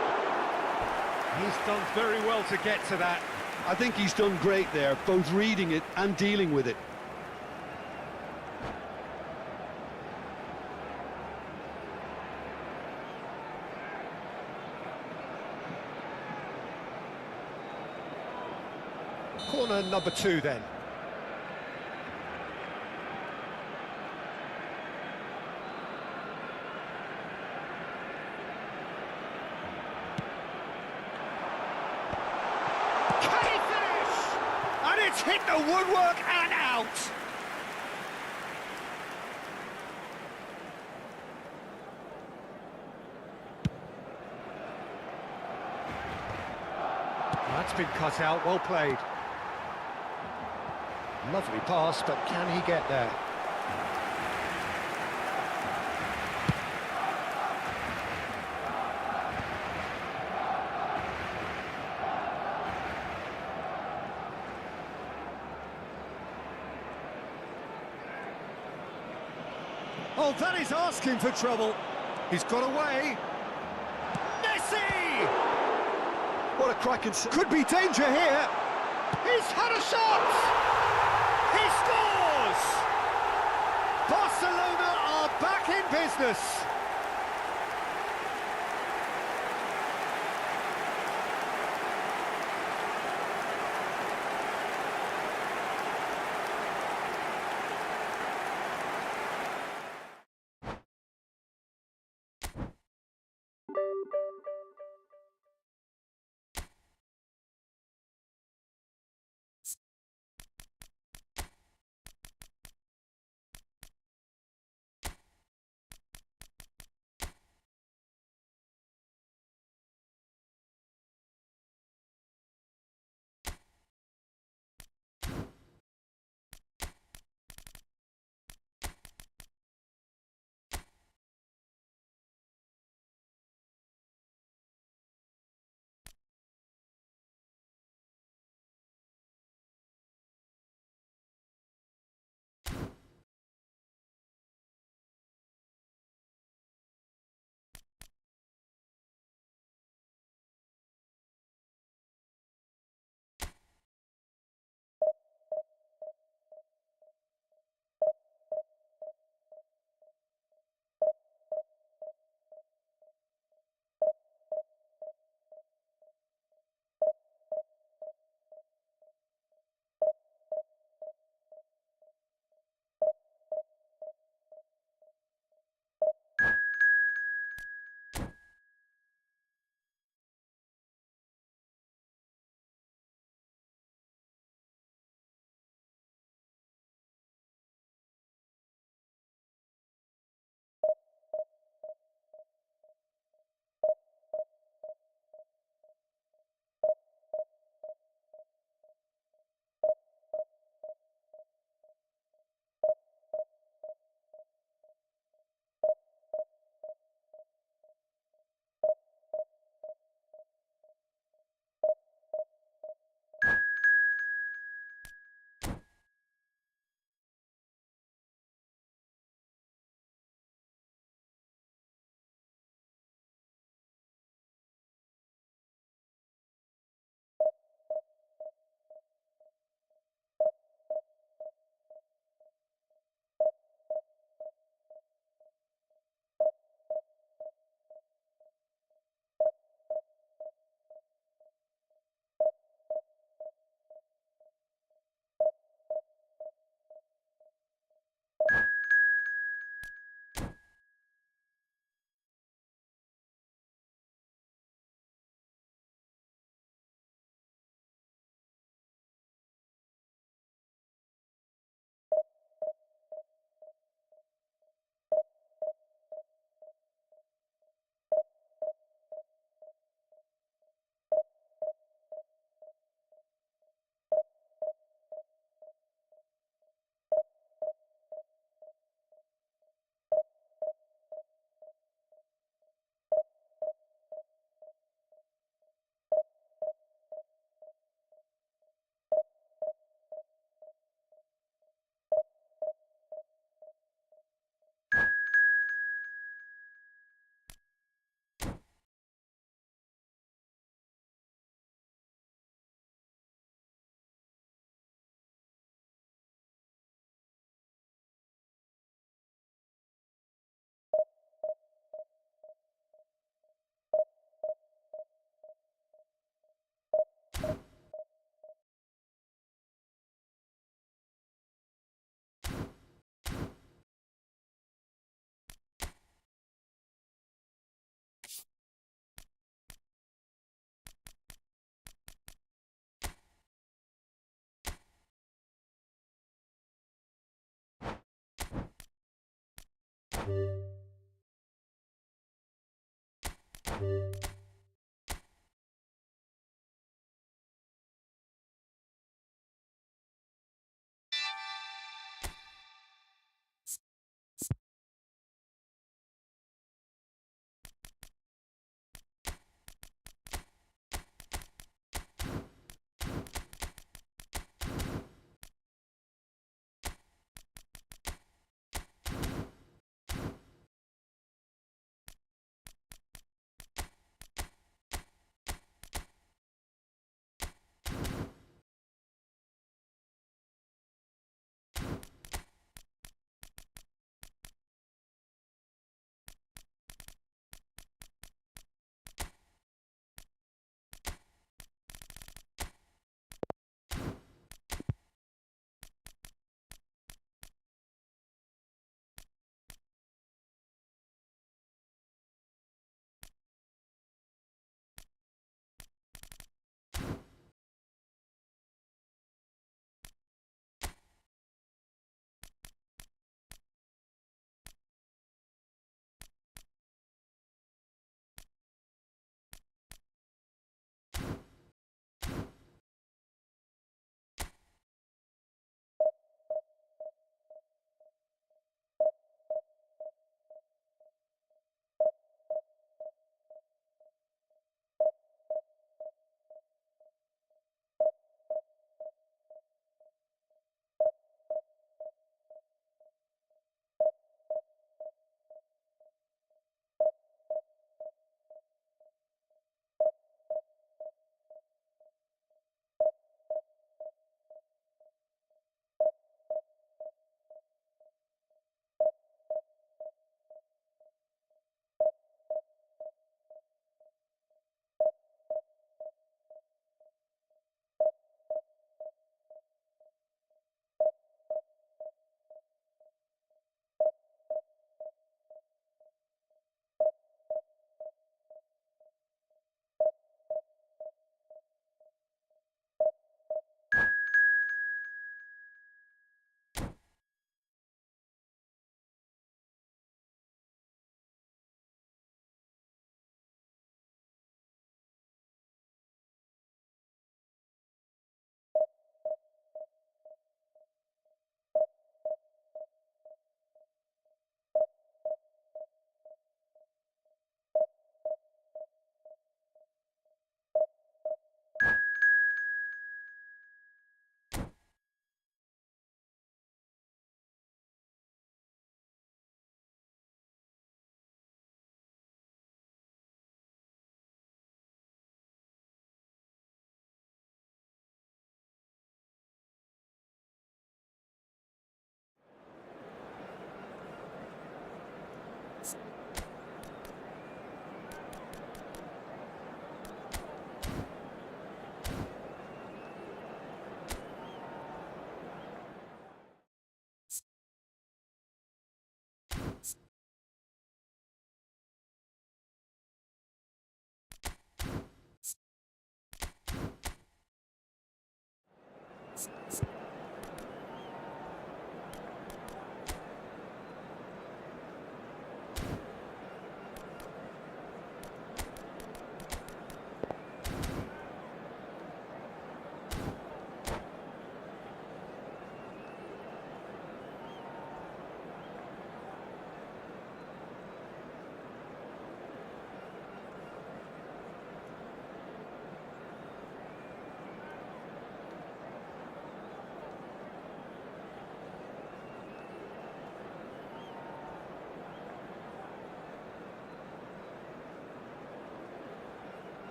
He's done very well to get to that. I think he's done great there, both reading it and dealing with it. Corner number 2 then. It's hit the woodwork and out. That's been cut out, well played. Lovely pass, but can he get there? Oh, that is asking for trouble. He's got away. Messi! What a cracking... Could be danger here. He's had a shot! He scores! Barcelona are back in business.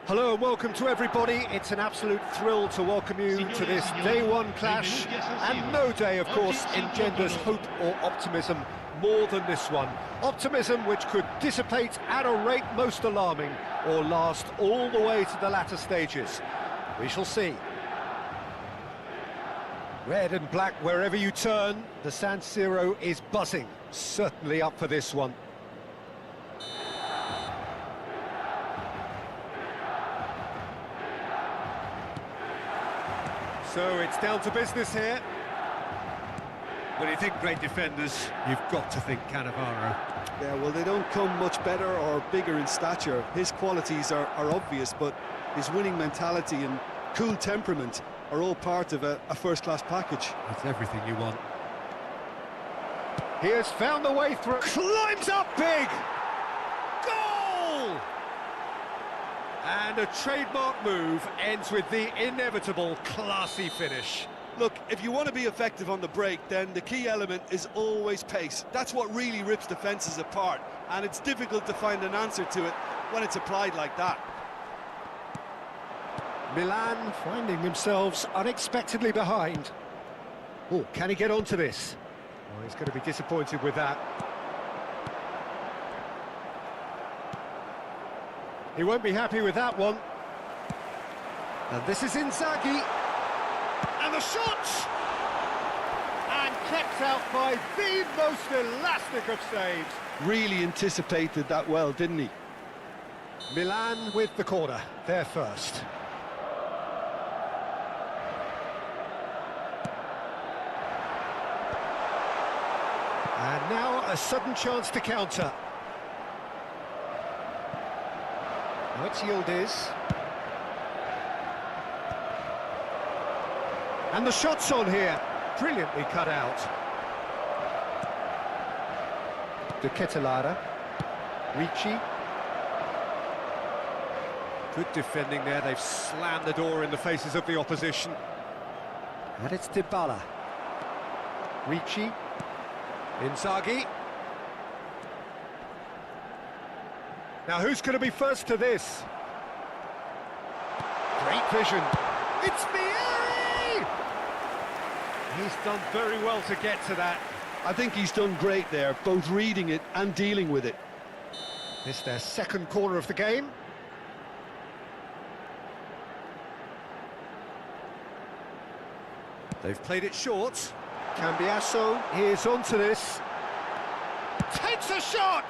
Hello and welcome to everybody. It's an absolute thrill to welcome you to this day one clash, and no day, of course, engenders hope or optimism more than this one. Optimism which could dissipate at a rate most alarming or last all the way to the latter stages. We shall see. Red and black wherever you turn, the San Siro is buzzing, certainly up for this one. So it's down to business here. When you think great defenders, you've got to think Cannavaro. Yeah, well, they don't come much better or bigger in stature. His qualities are obvious, but his winning mentality and cool temperament are all part of a first-class package. That's everything you want. He has found the way through. Climbs up big! Goal! And a trademark move ends with the inevitable classy finish. Look, if you want to be effective on the break, then the key element is always pace. That's what really rips defences apart, and it's difficult to find an answer to it when it's applied like that. Milan finding themselves unexpectedly behind. Oh, can he get onto this? Oh, he's going to be disappointed with that. He won't be happy with that one. And this is Inzaghi. And the shot! And kept out by the most elastic of saves. Really anticipated that well, didn't he? Milan with the corner, they're first. And now a sudden chance to counter. Now it's Yildiz. And the shot's on here. Brilliantly cut out. De Ketelaere. Ricci. Good defending there. They've slammed the door in the faces of the opposition. And it's Dybala. Ricci. Inzaghi. Now who's going to be first to this? Great vision. It's Vieri! He's done very well to get to that. I think he's done great there, both reading it and dealing with it. This their second corner of the game. They've played it short. Cambiasso is onto this. Takes a shot!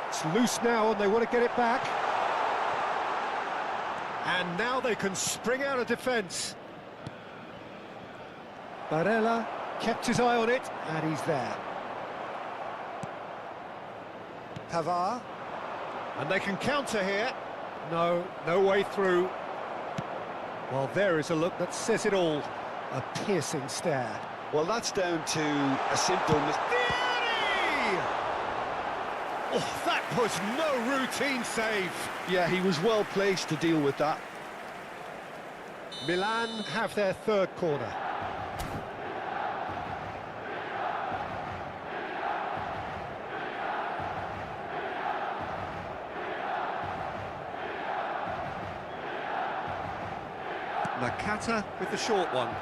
It's loose now and they want to get it back. And now they can spring out of defence. Barella kept his eye on it and he's there. Pavard. And they can counter here. No way through. Well, there is a look that says it all. A piercing stare. Well, that's down to a simple Vieri! Oh, that was no routine save. Yeah, he was well placed to deal with that. Milan have their third corner. Nakata with the short one.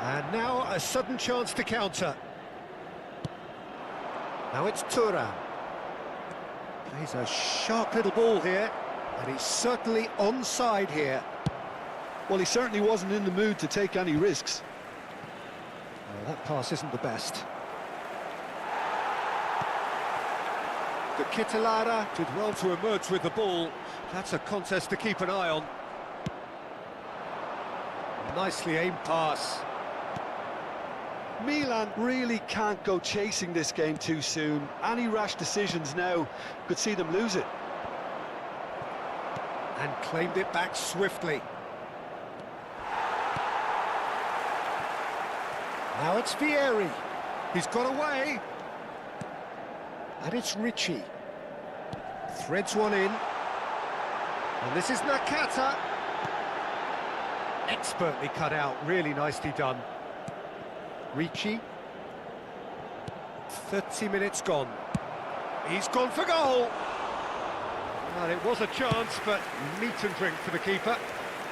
And now a sudden chance to counter. Now it's Thuram. Plays a sharp little ball here, and he's certainly onside here. Well, he certainly wasn't in the mood to take any risks. Well, that pass isn't the best. De Ketelaere did well to emerge with the ball. That's a contest to keep an eye on. Nicely aimed pass. Milan really can't go chasing this game too soon. Any rash decisions now could see them lose it. And claimed it back swiftly. Now it's Vieri. He's got away. And it's Ricci. Threads one in. And this is Nakata. Expertly cut out, really nicely done. Ricci. 30 minutes gone. He's gone for goal. Well, it was a chance, but meat and drink for the keeper.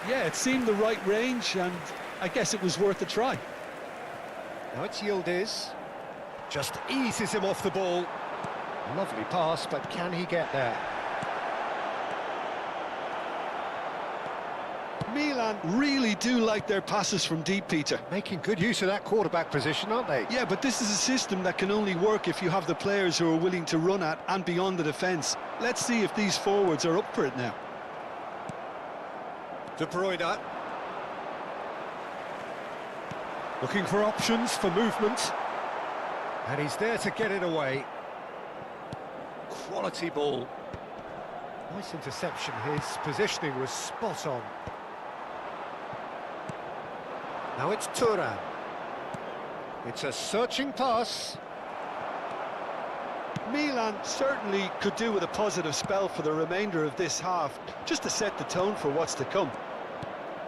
Yeah, it seemed the right range, and I guess it was worth a try. Now it's Yildiz. Just eases him off the ball. Lovely pass, but can he get there? Milan really do like their passes from deep, Peter. Making good use of that quarterback position, aren't they? Yeah, but this is a system that can only work if you have the players who are willing to run at and beyond the defence. Let's see if these forwards are up for it now. De Bruyne. Looking for options for movement. And he's there to get it away. Quality ball. Nice interception. His positioning was spot on. Now it's Turan. It's a searching pass. Milan certainly could do with a positive spell for the remainder of this half, just to set the tone for what's to come.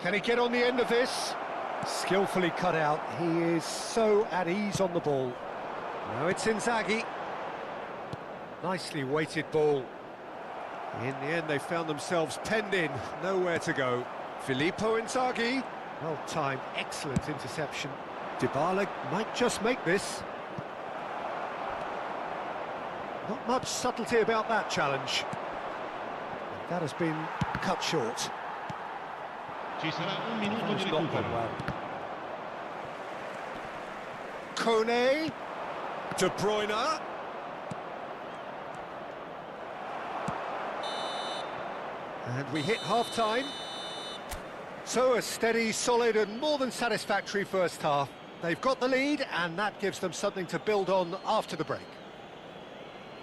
Can he get on the end of this? Skillfully cut out. He is so at ease on the ball. Now it's Inzaghi. Nicely weighted ball. In the end, they found themselves penned in, nowhere to go. Filippo Inzaghi. Well timed, excellent interception. Dybala might just make this. Not much subtlety about that challenge. That has been cut short. Ci sarà un minuto di It's not gone recupero. well. Kone. De Bruyne. And we hit half-time. So a steady, solid and more than satisfactory first half. They've got the lead and that gives them something to build on after the break.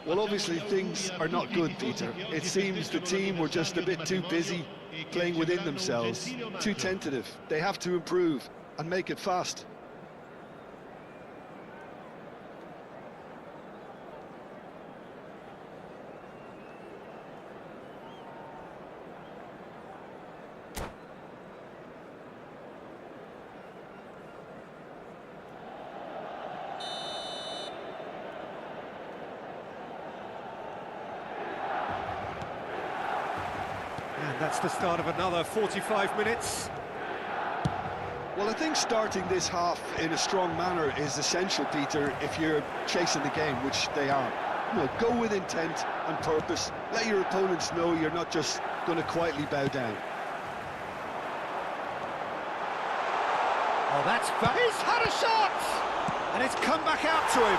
Well, obviously things are not good, Peter. It seems the team were just a bit too busy playing within themselves, too tentative. They have to improve and make it fast. And that's the start of another 45 minutes. Well, I think starting this half in a strong manner is essential, Peter, if you're chasing the game, which they are. You know, go with intent and purpose. Let your opponents know you're not just going to quietly bow down. Oh, that's... He's had a shot! And it's come back out to him.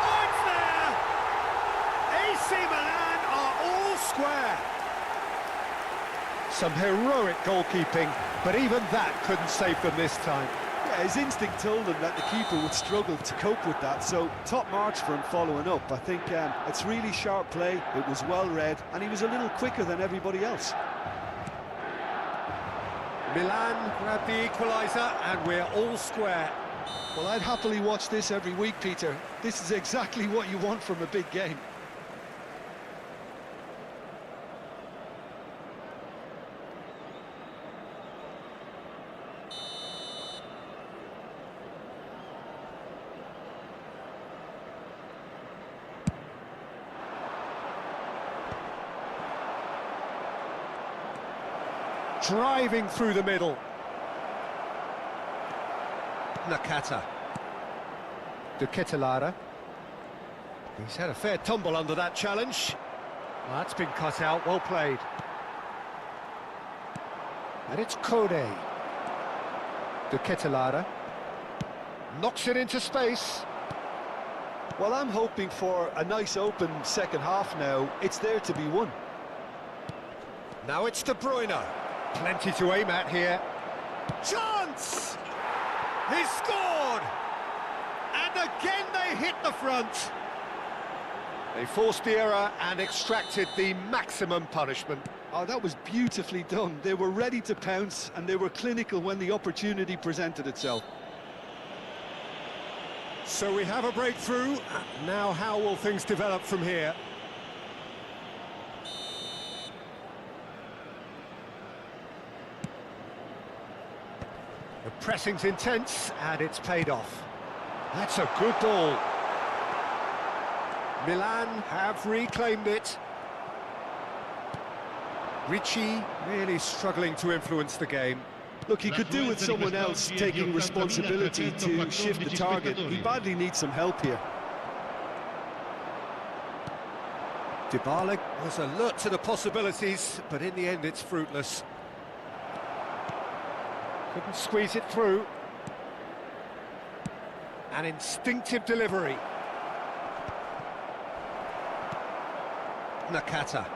Oh, it's there! AC Milan are all square. Some heroic goalkeeping, but even that couldn't save them this time. Yeah, his instinct told him that the keeper would struggle to cope with that, so top marks for him following up. I think it's really sharp play, it was well read, and he was a little quicker than everybody else. Milan grabbed the equaliser, and we're all square. Well, I'd happily watch this every week, Peter. This is exactly what you want from a big game. Driving through the middle. Nakata. De Ketelaere. He's had a fair tumble under that challenge. Well, that's been cut out, well played. And it's Kone. De Ketelaere. Knocks it into space. Well, I'm hoping for a nice open second half now. It's there to be won. Now it's De Bruyne. Plenty to aim at here. Chance! He's scored! And again they hit the front. They forced the error and extracted the maximum punishment. Oh, that was beautifully done. They were ready to pounce and they were clinical when the opportunity presented itself. So we have a breakthrough. Now how will things develop from here? The pressing's intense, and it's paid off. That's a good ball. Milan have reclaimed it. Ricci really struggling to influence the game. Look, he could do with someone else taking responsibility to shift the target. He badly needs some help here. Dybala was alert to the possibilities, but in the end it's fruitless. Couldn't squeeze it through. An instinctive delivery. Nakata.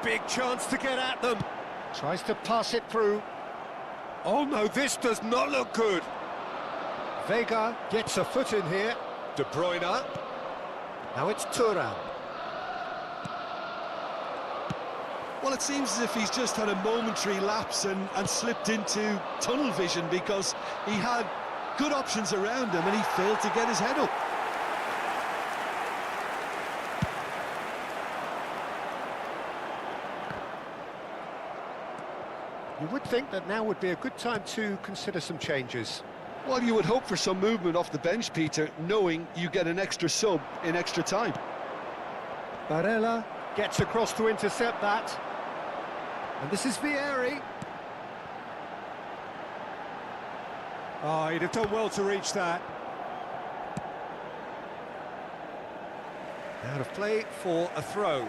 Big chance to get at them. Tries to pass it through. Oh no, this does not look good. Vega gets a foot in here. De Bruyne. Now it's Thuram. Well, it seems as if he's just had a momentary lapse and slipped into tunnel vision, because he had good options around him and he failed to get his head up. You would think that now would be a good time to consider some changes. Well, you would hope for some movement off the bench, Peter, knowing you get an extra sub in extra time. Barella gets across to intercept that. And this is Vieri. Oh, he'd have done well to reach that. Out of play for a throw.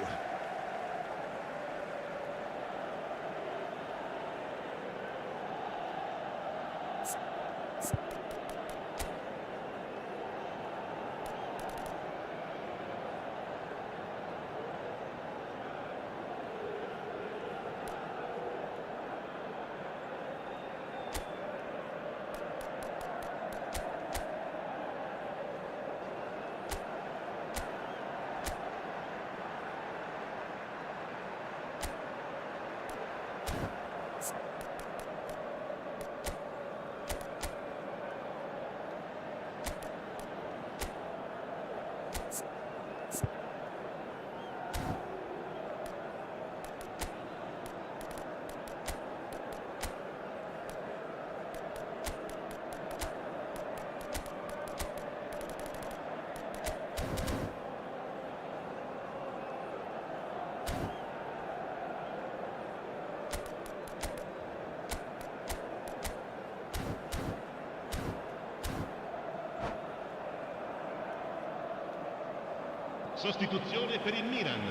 Sostituzione per il Milan.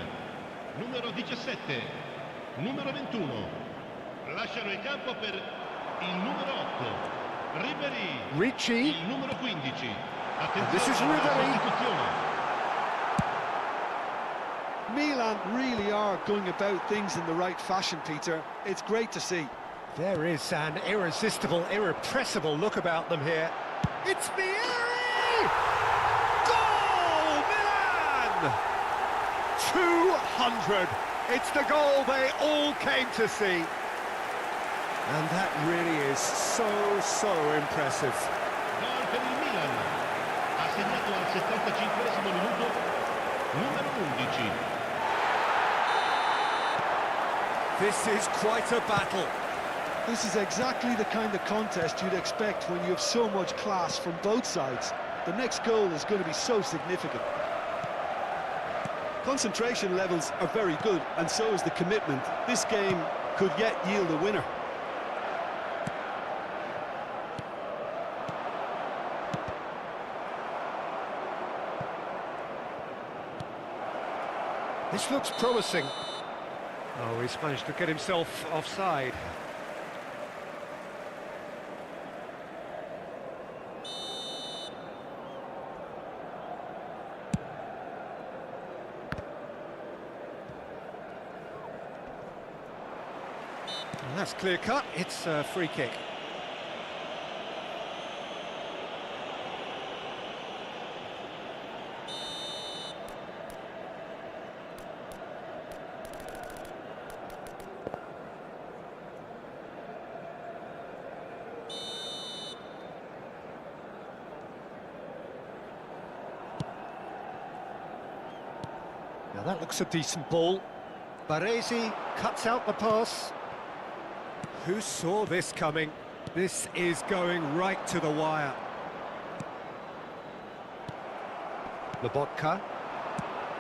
Numero 17, numero 21. Lasciano il campo per il numero 8. Ribéry. Ricci. Il numero 15. This is Attenzione alla Ribéry. sostituzione. Milan really are going about things in the right fashion, Peter. It's great to see. There is an irresistible, irrepressible look about them here. It's Vieri! Goal, Milan! 200! It's the goal they all came to see. And that really is so impressive. Gol per il Milan. Ha segnato al 75esimo minuto numero 11. This is quite a battle. This is exactly the kind of contest you'd expect when you have so much class from both sides. The next goal is going to be so significant. Concentration levels are very good, and so is the commitment. This game could yet yield a winner. This looks promising. Oh, he's managed to get himself offside. And that's clear cut. It's a free kick. Now that looks a decent ball. Baresi cuts out the pass. Who saw this coming? This is going right to the wire. Lobotka.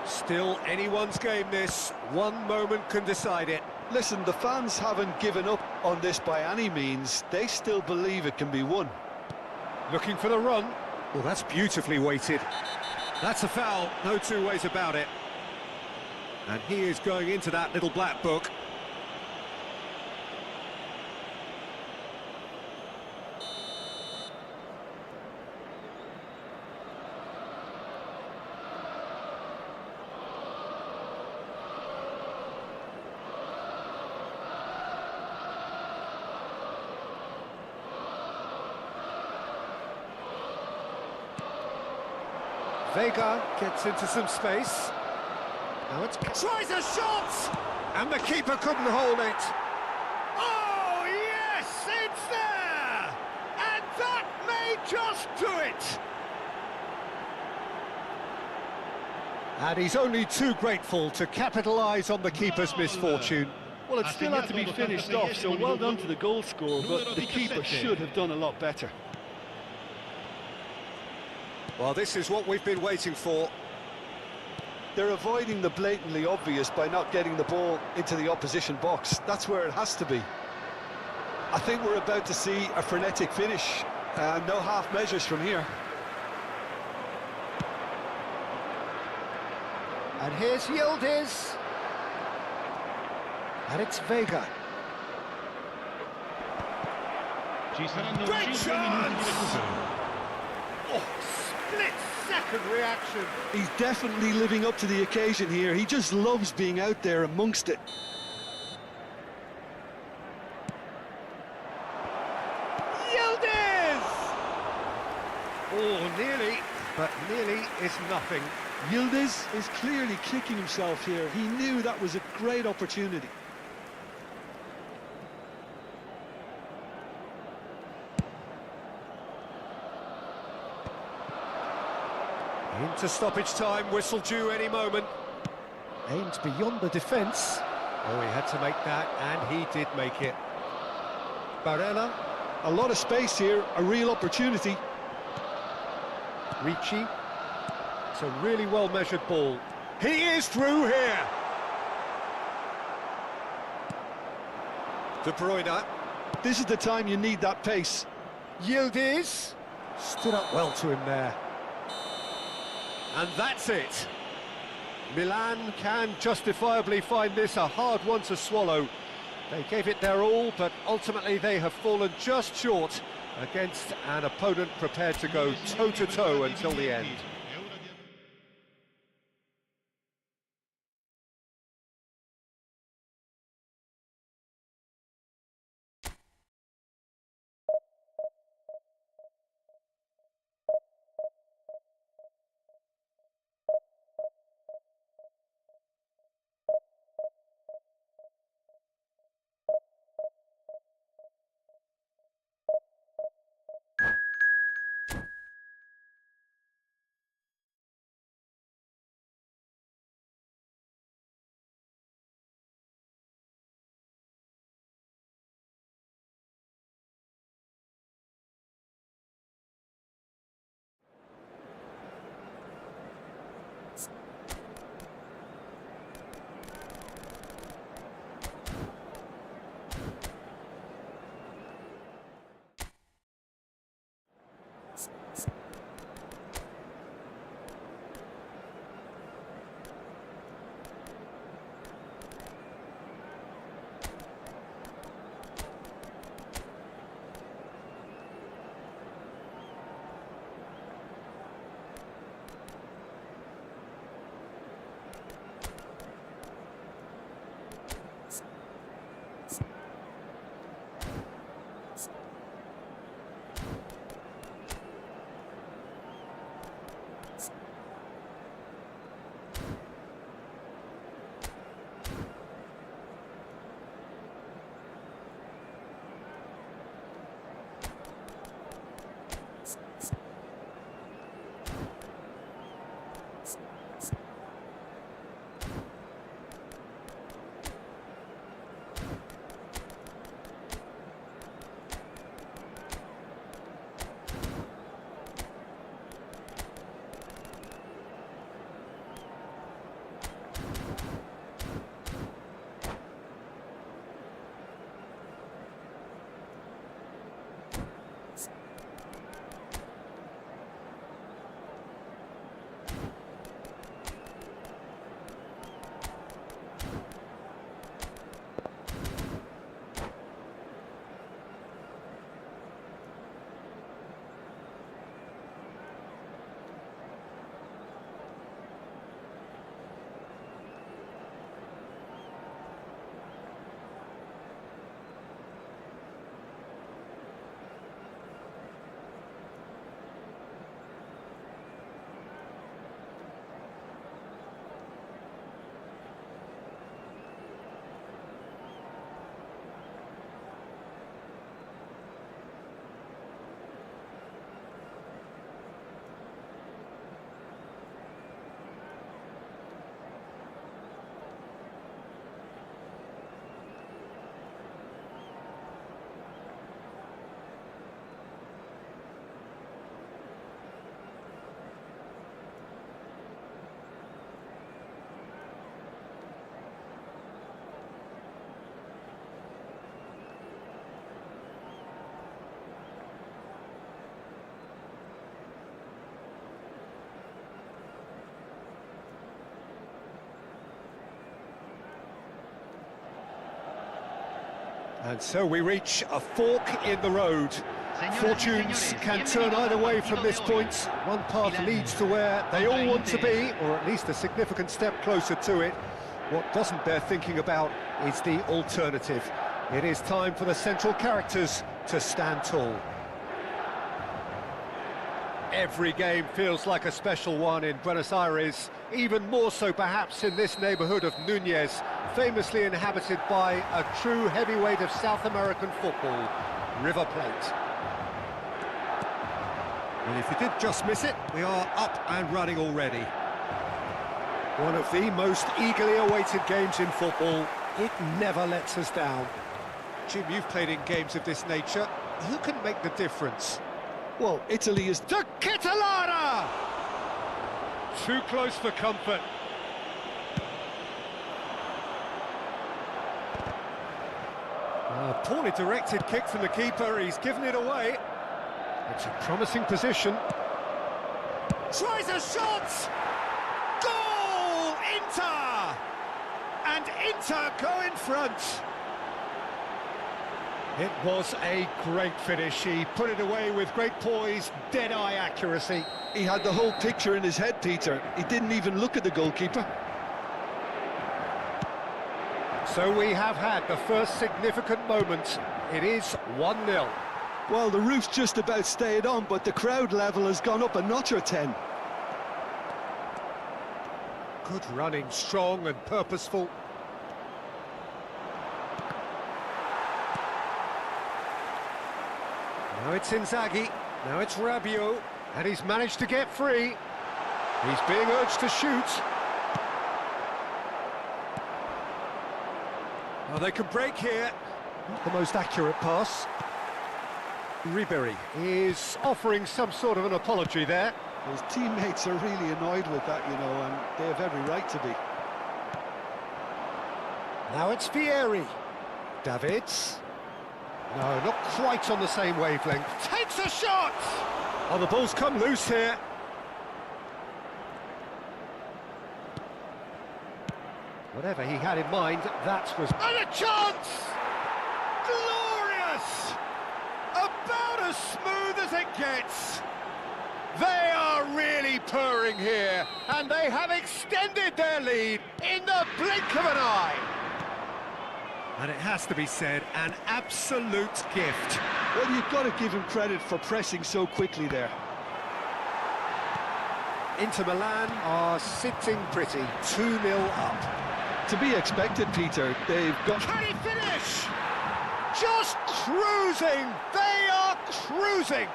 Still anyone's game this. One moment can decide it. Listen, the fans haven't given up on this by any means. They still believe it can be won. Looking for the run. Well, that's beautifully weighted. That's a foul, no two ways about it. And he is going into that little black book. Vega gets into some space. Now it's tries a shot! And the keeper couldn't hold it. Oh, yes, it's there! And that may just do it! And he's only too grateful to capitalise on the keeper's misfortune. Well, it still had to be finished off, so well done to the goal scorer, but the keeper should have done a lot better. Well, this is what we've been waiting for. They're avoiding the blatantly obvious by not getting the ball into the opposition box. That's where it has to be. I think we're about to see a frenetic finish. No half measures from here. And here's Yildiz. And it's Vega. Ci saranno Great 5 minuti di chance! recupero. Oh, split-second reaction. He's definitely living up to the occasion here. He just loves being out there amongst it. Yildiz! Oh, nearly, but nearly is nothing. Yildiz is clearly kicking himself here. He knew that was a great opportunity. Into stoppage time, whistle due any moment. Aimed beyond the defence. Oh, he had to make that, and he did make it. Barella, A lot of space here, a real opportunity. Ricci. It's a really well-measured ball. He is through here! De Bruyne. This is the time you need that pace. Yildiz. Stood up well to him there. And that's it. Milan can justifiably find this a hard one to swallow. They gave it their all, but ultimately they have fallen just short against an opponent prepared to go toe-to-toe until the end. And so we reach a fork in the road. Fortunes can turn either way from this point. One path leads to where they all want to be, or at least a significant step closer to it. What doesn't bear thinking about is the alternative. It is time for the central characters to stand tall. Every game feels like a special one in Buenos Aires, even more so perhaps in this neighbourhood of Núñez, famously inhabited by a true heavyweight of South American football, River Plate. Well, if you did just miss it, we are up and running already. One of the most eagerly awaited games in football. It never lets us down. Jim, you've played in games of this nature. Who can make the difference? Well, Italy is... To Kitolana! Too close for comfort. A poorly directed kick from the keeper. He's given it away. It's a promising position. Tries a shot! Goal! Inter! And Inter go in front. It was a great finish. He put it away with great poise, dead-eye accuracy. He had the whole picture in his head, Peter. He didn't even look at the goalkeeper. So we have had the first significant moment. It is 1-0. Well, the roof's just about stayed on, but the crowd level has gone up a notch or 10. Good running, strong and purposeful. Now it's Inzaghi, now it's Rabiot, and he's managed to get free. He's being urged to shoot. Well, they can break here. Not the most accurate pass. Ribéry is offering some sort of an apology there. His teammates are really annoyed with that, you know, and they have every right to be. Now it's Vieri. Davids. No, not quite on the same wavelength. Takes a shot! Oh, the ball's come loose here. Whatever he had in mind, that was... And a chance! Glorious! About as smooth as it gets. They are really purring here, and they have extended their lead in the blink of an eye. And it has to be said, an absolute gift. Well, you've got to give him credit for pressing so quickly there. Inter Milan are sitting pretty, 2-0 up. To be expected, Peter. They've got... Can he finish? Just cruising! They are cruising!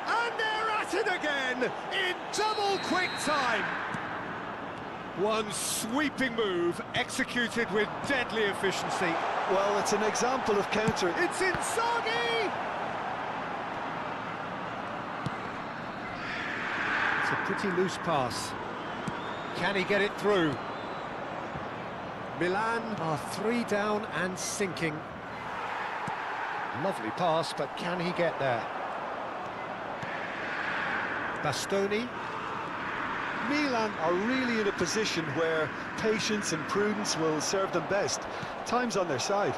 And they're at it again in double quick time. One sweeping move executed with deadly efficiency. Well, it's an example of counter. It's Inzaghi! It's a pretty loose pass. Can he get it through? Milan are 3 down and sinking. Lovely pass, but can he get there? Bastoni. Milan are really in a position where patience and prudence will serve them best. Time's on their side.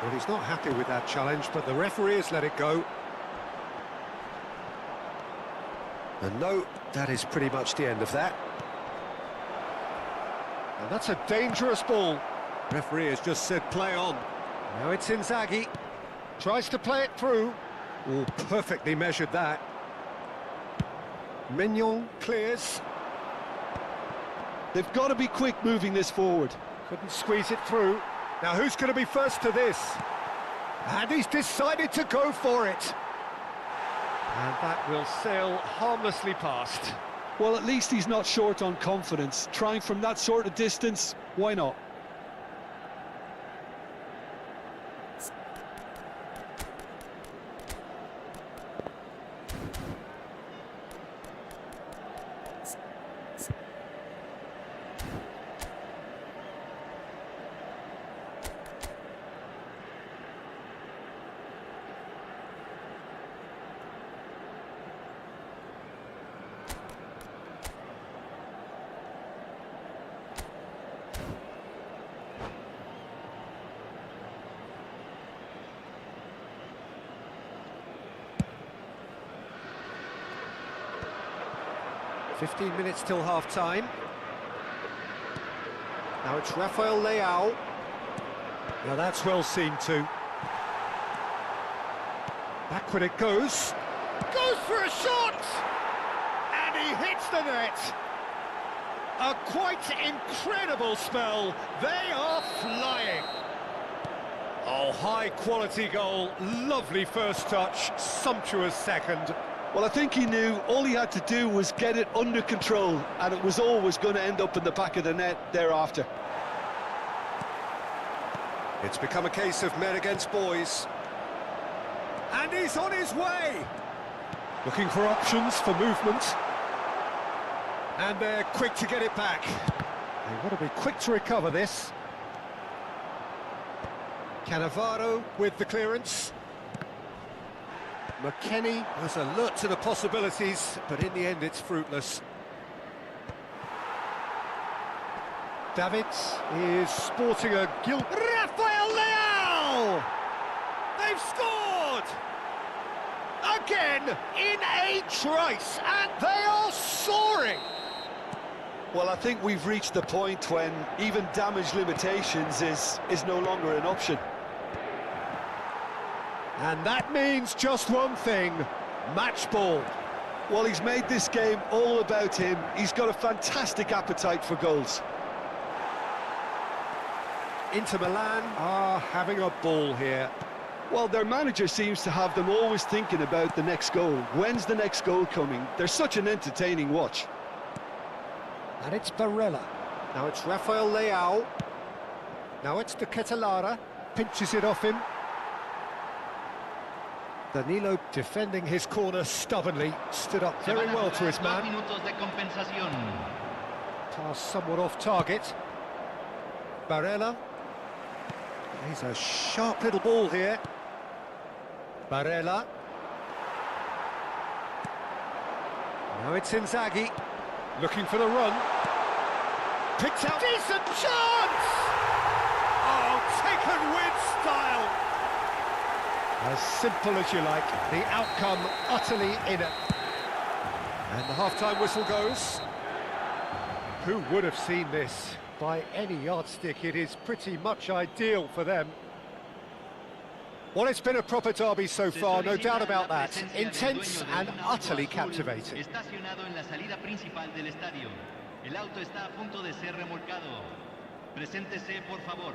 Well, he's not happy with that challenge, but the referee has let it go. And no, that is pretty much the end of that. And that's a dangerous ball. Referee has just said play on. Now it's Inzaghi. Tries to play it through. Oh, perfectly measured that. Mignon clears. They've got to be quick moving this forward. Couldn't squeeze it through. Now who's going to be first to this? And he's decided to go for it. And that will sail harmlessly past. Well, at least he's not short on confidence. Trying from that sort of distance, why not? 15 minutes till half-time. Now it's Rafael Leao. Now that's well seen too. Backward it goes. Goes for a shot! And he hits the net. A quite incredible spell. They are flying. Oh, high-quality goal. Lovely first touch. Sumptuous second. Well, I think he knew all he had to do was get it under control, and it was always going to end up in the back of the net thereafter. It's become a case of men against boys. And he's on his way. Looking for options for movement. And they're quick to get it back. They want to be quick to recover this. Cannavaro with the clearance. McKennie was alert to the possibilities, but in the end it's fruitless. Davids is sporting a guilt. Rafael Leao! They've scored! Again, in a trice, and they are soaring! Well, I think we've reached the point when even damage limitations is no longer an option. And that means just one thing, match ball. Well, he's made this game all about him. He's got a fantastic appetite for goals. Inter Milan are having a ball here. Well, their manager seems to have them always thinking about the next goal. When's the next goal coming? They're such an entertaining watch. And it's Barella. Now it's Rafael Leao. Now it's De Ketelaere. Pinches it off him. Danilo defending his corner stubbornly. Stood up very well to his man. Pass somewhat off target. Barella. He's a sharp little ball here. Barella. Now it's Inzaghi. Looking for the run. Picked out. Decent chance! Oh, taken with style. As simple as you like. The outcome utterly in it. And the half-time whistle goes. Who would have seen this? By any yardstick, it is pretty much ideal for them. Well, it's been a proper derby so far, no doubt about that. Intense and utterly captivating. Estacionado en la salida principal del estadio. El auto está a punto de ser remolcado. Preséntese, por favor.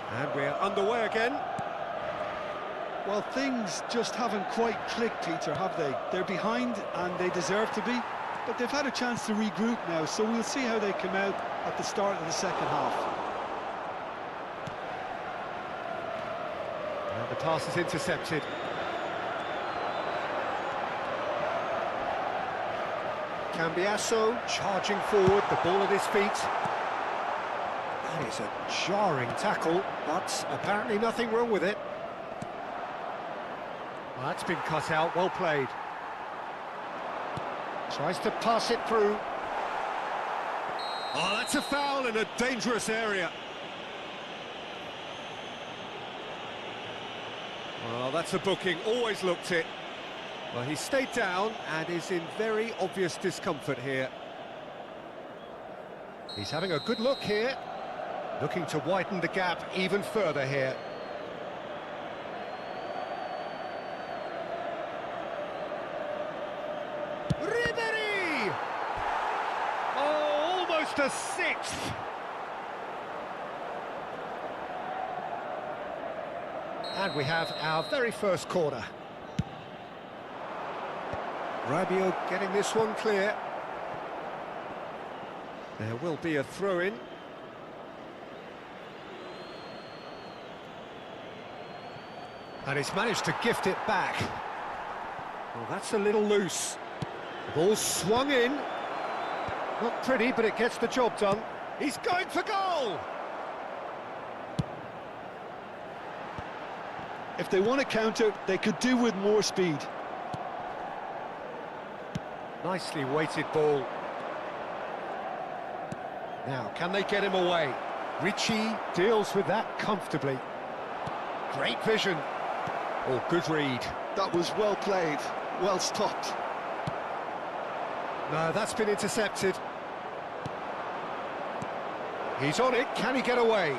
And we're underway again. Well, things just haven't quite clicked, Peter, have they? They're behind and they deserve to be, but they've had a chance to regroup now, so we'll see how they come out at the start of the second half. And the pass is intercepted. Cambiasso charging forward, the ball at his feet. That is a jarring tackle, but apparently nothing wrong with it. Well, that's been cut out, well played. Tries to pass it through. Oh, that's a foul in a dangerous area. Well, that's a booking, always looked it. Well, he stayed down and is in very obvious discomfort here. He's having a good look here. Looking to widen the gap even further here. Ribery! Oh, almost a sixth! And we have our very first corner. Rabiot getting this one clear. There will be a throw-in. And he's managed to gift it back. Well, that's a little loose. The ball swung in. Not pretty, but it gets the job done. He's going for goal! If they want to counter, they could do with more speed. Nicely weighted ball. Now, can they get him away? Ritchie deals with that comfortably. Great vision. Oh, good read. That was well played, well stopped. No, that's been intercepted. He's on it, can he get away?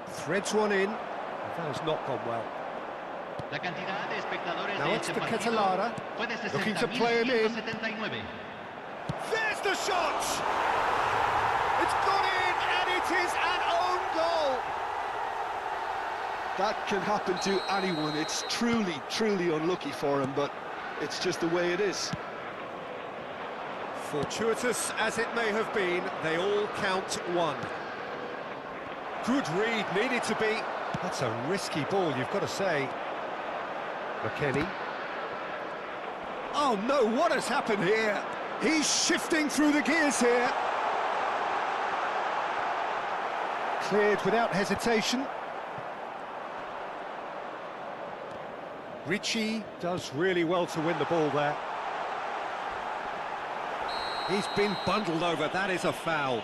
Threads one in. That has not gone well. La cantidad de espectadores Now de it's este the partido Catalara, fue de looking to play him in. 60.179. There's the shot! It's gone in, and it is an own goal! That can happen to anyone. It's truly, truly unlucky for him, but it's just the way it is. Fortuitous as it may have been, they all count one. Good read, needed to be. That's a risky ball, you've got to say. McKennie. Oh no, what has happened here? He's shifting through the gears here. Cleared without hesitation. Ritchie does really well to win the ball there. He's been bundled over, that is a foul.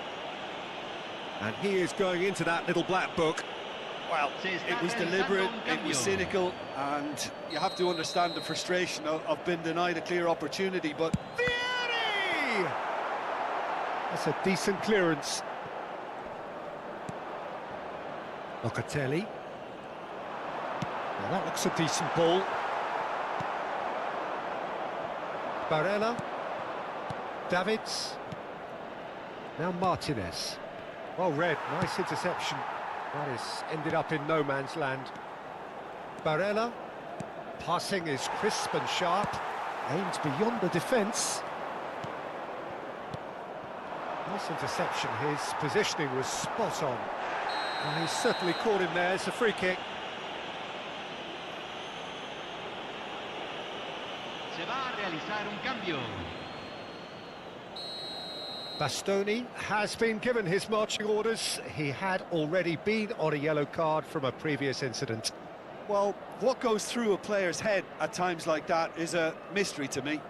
And he is going into that little black book. Well, it was deliberate, it was cynical, and you have to understand the frustration of being denied a clear opportunity, but... Vieri! That's a decent clearance. Locatelli. Now that looks a decent ball. Barella. Davids. Now Martinez. Well read, nice interception. That has ended up in no man's land. Barella. Passing is crisp and sharp. Aimed beyond the defence. Nice interception, his positioning was spot on. And he's certainly caught him there, it's a free kick. Se va a realizar un cambio. Bastoni has been given his marching orders. He had already been on a yellow card from a previous incident. Well, what goes through a player's head at times like that is a mystery to me.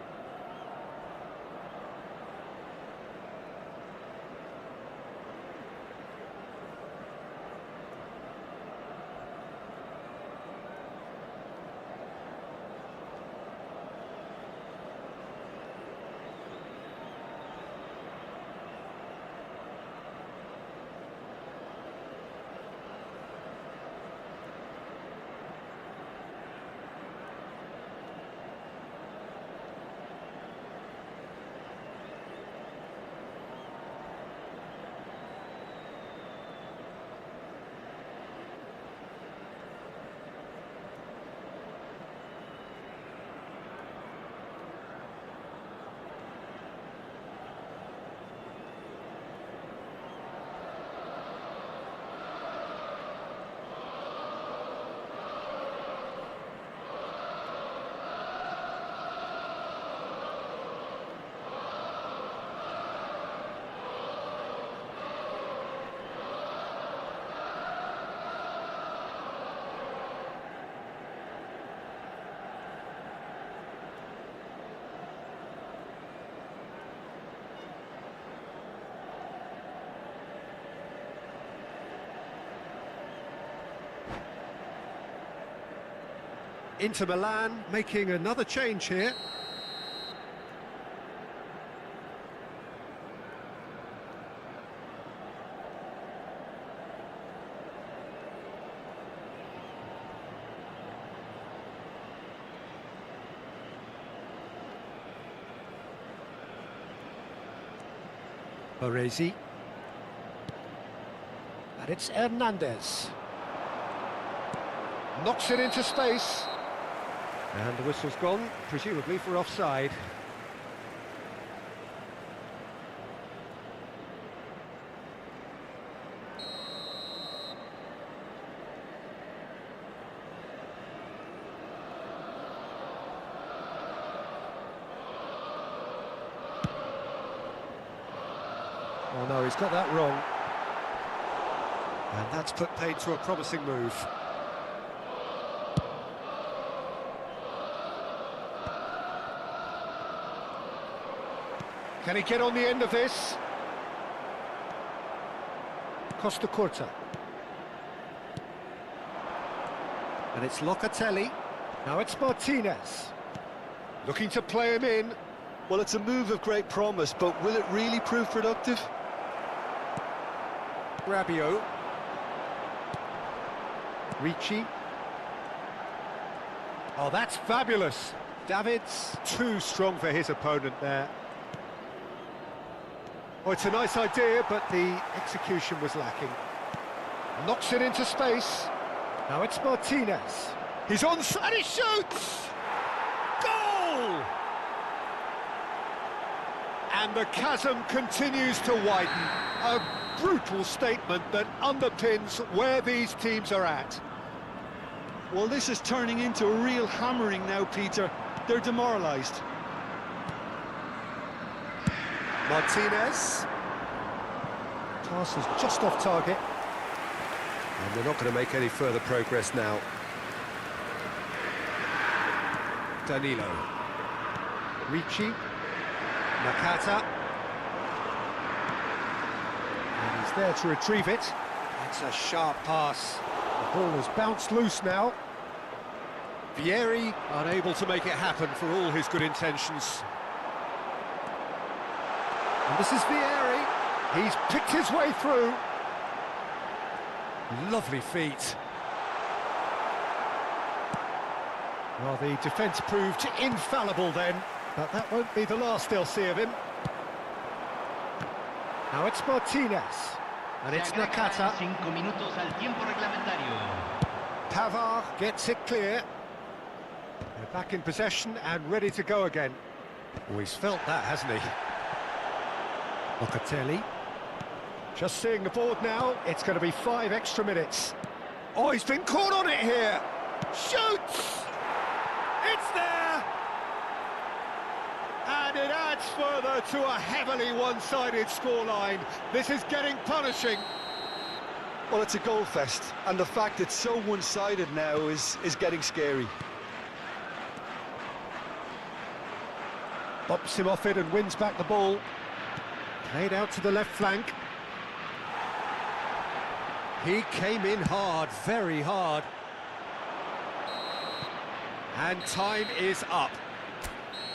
Inter Milan making another change here. Baresi. And it's Hernandez. Knocks it into space. And the whistle's gone, presumably for offside. Oh no, he's got that wrong. And that's put paid to a promising move. Can he get on the end of this? Costa Curta. And it's Locatelli. Now it's Martinez. Looking to play him in. Well, it's a move of great promise, but will it really prove productive? Rabiot. Ricci. Oh, that's fabulous. David's too strong for his opponent there. Oh, it's a nice idea, but the execution was lacking. Knocks it into space. Now it's Martinez. He's on and he shoots! Goal! And the chasm continues to widen. A brutal statement that underpins where these teams are at. Well, this is turning into a real hammering now, Peter. They're demoralised. Martinez. Pass is just off target. And they're not going to make any further progress now. Danilo. Ricci. Nakata. And he's there to retrieve it. It's a sharp pass. The ball has bounced loose now. Vieri unable to make it happen for all his good intentions. And this is Vieri. He's picked his way through. Lovely feet. Well, the defence proved infallible then, but that won't be the last they'll see of him. Now it's Martinez, and it's Nakata. 5 minutos al tiempo reglamentario. Pavard gets it clear. They're back in possession and ready to go again. Oh, he's felt that, hasn't he? Locatelli. Just seeing the board now, it's going to be 5 extra minutes. Oh, he's been caught on it here. Shoots! It's there! And it adds further to a heavily one-sided scoreline. This is getting punishing. Well, it's a goal fest, and the fact it's so one-sided now is getting scary. Bops him off it and wins back the ball. Played out to the left flank. He came in hard, very hard. And time is up.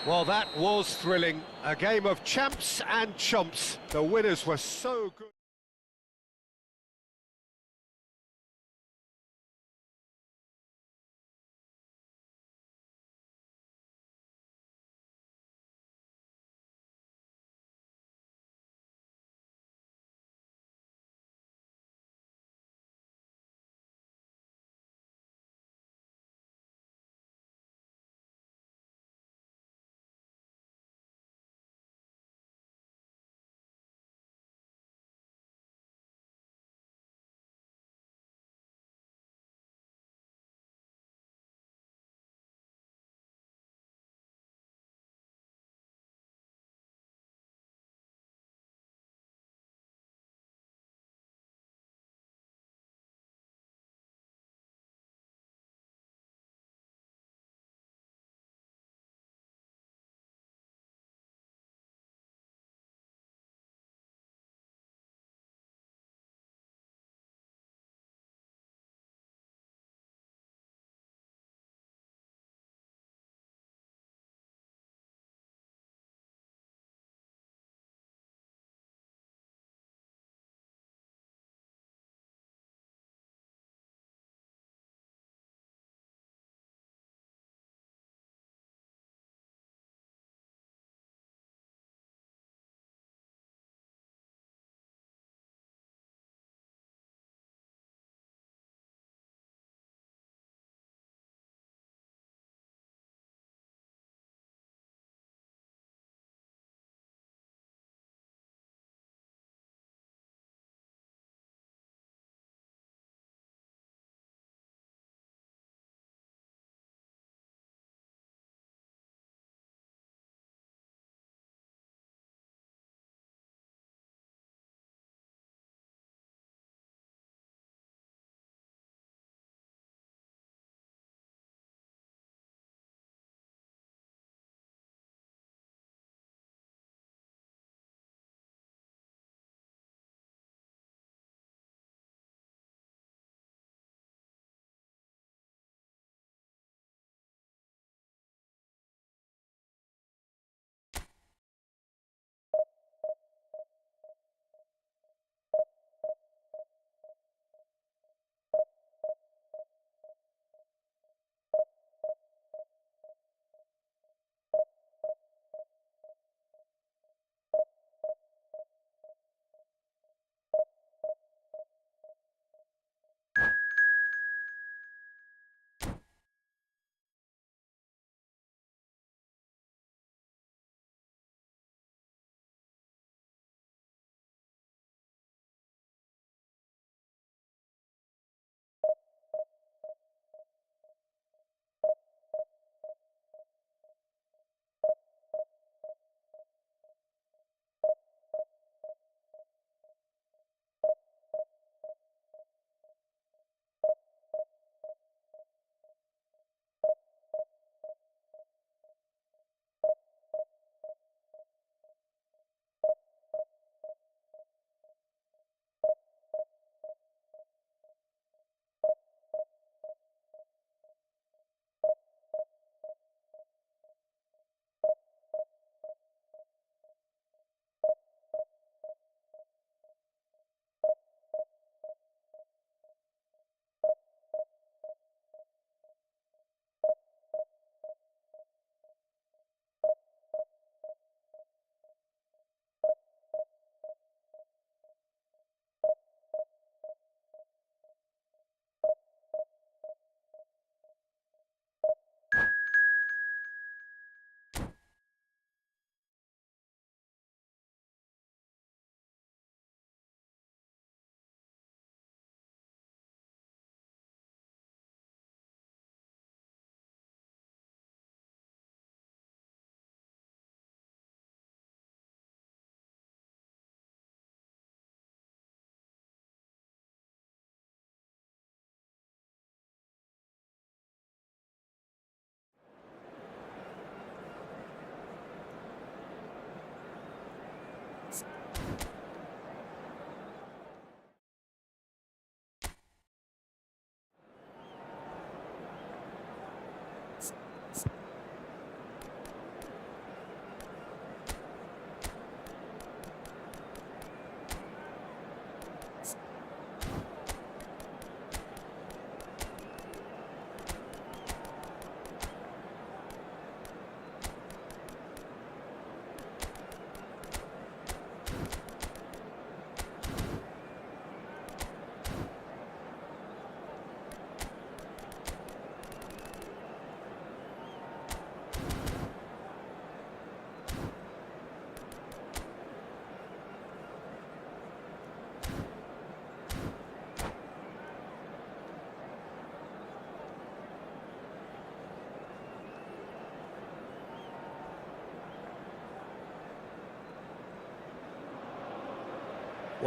Well, that was thrilling. A game of champs and chumps. The winners were so good.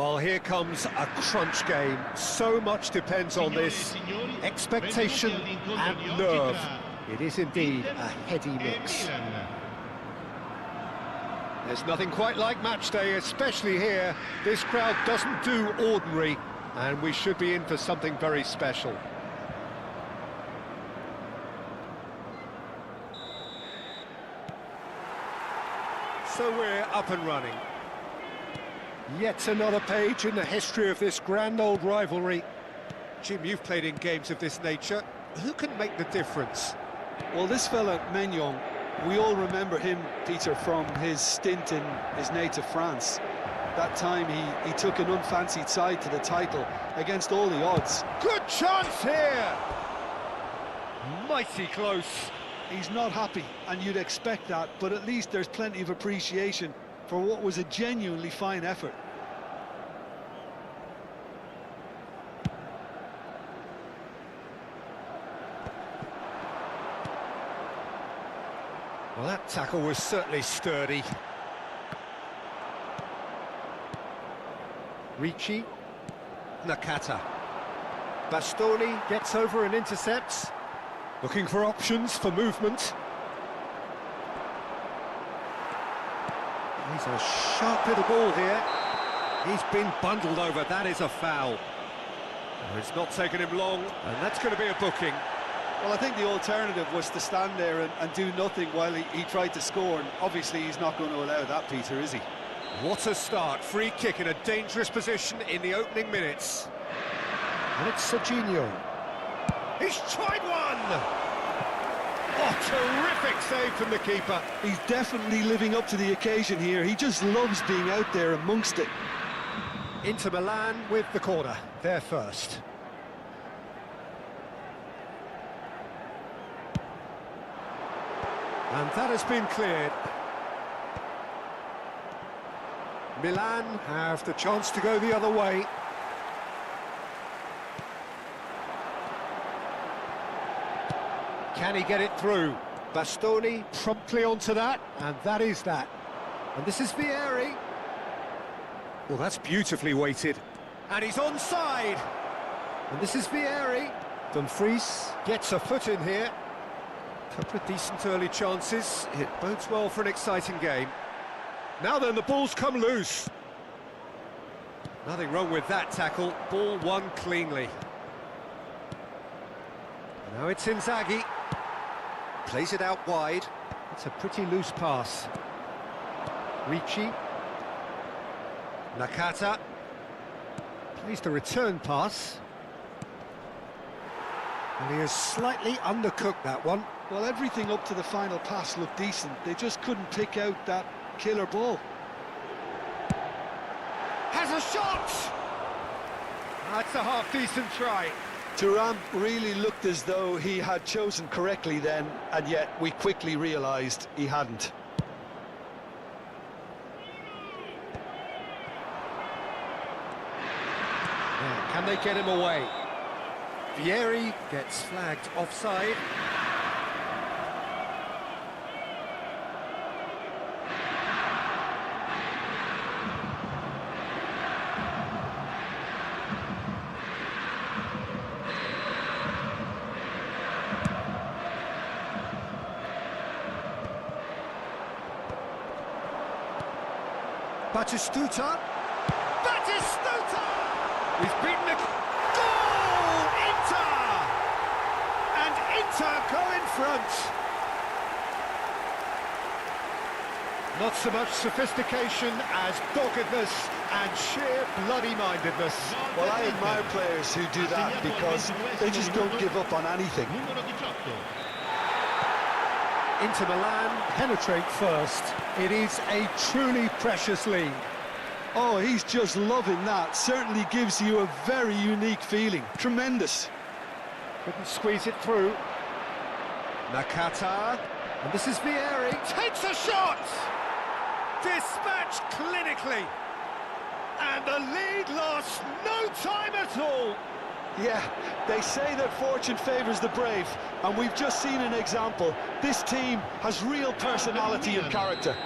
Well, here comes a crunch game. So much depends on this. Expectation and nerve. It is indeed a heady mix. There's nothing quite like match day, especially here. This crowd doesn't do ordinary, and we should be in for something very special. So we're up and running. Yet another page in the history of this grand old rivalry. Jim, you've played in games of this nature. Who can make the difference? Well, this fella, Maignan, we all remember him, Peter, from his stint in his native France. That time he took an unfancied side to the title against all the odds. Good chance here! Mighty close. He's not happy, and you'd expect that, but at least there's plenty of appreciation for what was a genuinely fine effort. Well, that tackle was certainly sturdy. Ricci, Nakata. Bastoni gets over and intercepts. Looking for options for movement. He's a sharp little ball here. He's been bundled over, that is a foul. Oh, it's not taken him long, and that's going to be a booking. Well, I think the alternative was to stand there and do nothing while he tried to score, and obviously he's not going to allow that, Peter, is he? What a start, free kick in a dangerous position in the opening minutes. And it's Serginho. He's tried one! Oh, terrific save from the keeper. He's definitely living up to the occasion here. He just loves being out there amongst it. Inter Milan with the corner, they're first. And that has been cleared. Milan have the chance to go the other way. Can he get it through? Bastoni promptly onto that, and that is that. And this is Vieri. Well, that's beautifully weighted. And he's onside. And this is Vieri. Dumfries gets a foot in here. Couple of decent early chances. It bodes well for an exciting game. Now then, the ball's come loose. Nothing wrong with that tackle. Ball won cleanly. Now it's Inzaghi. Plays it out wide. It's a pretty loose pass. Ricci. Nakata. Plays the return pass. And he has slightly undercooked that one. Well, everything up to the final pass looked decent. They just couldn't pick out that killer ball. Has a shot! That's a half-decent try. Thuram really looked as though he had chosen correctly then, and yet we quickly realised he hadn't. Yeah, can they get him away? Vieri gets flagged offside. Batistuta! Batistuta! He's beaten the goal! Inter! And Inter go in front. Not so much sophistication as doggedness and sheer bloody-mindedness. Well, I admire players who do that because they just don't give up on anything. Inter Milan penetrate first. It is a truly precious lead. Oh, he's just loving that. Certainly gives you a very unique feeling. Tremendous. Couldn't squeeze it through. Nakata. And this is Vieri. Takes a shot! Dispatched clinically. And the lead lost no time at all. Yeah, they say that fortune favours the brave, and we've just seen an example. This team has real personality and character.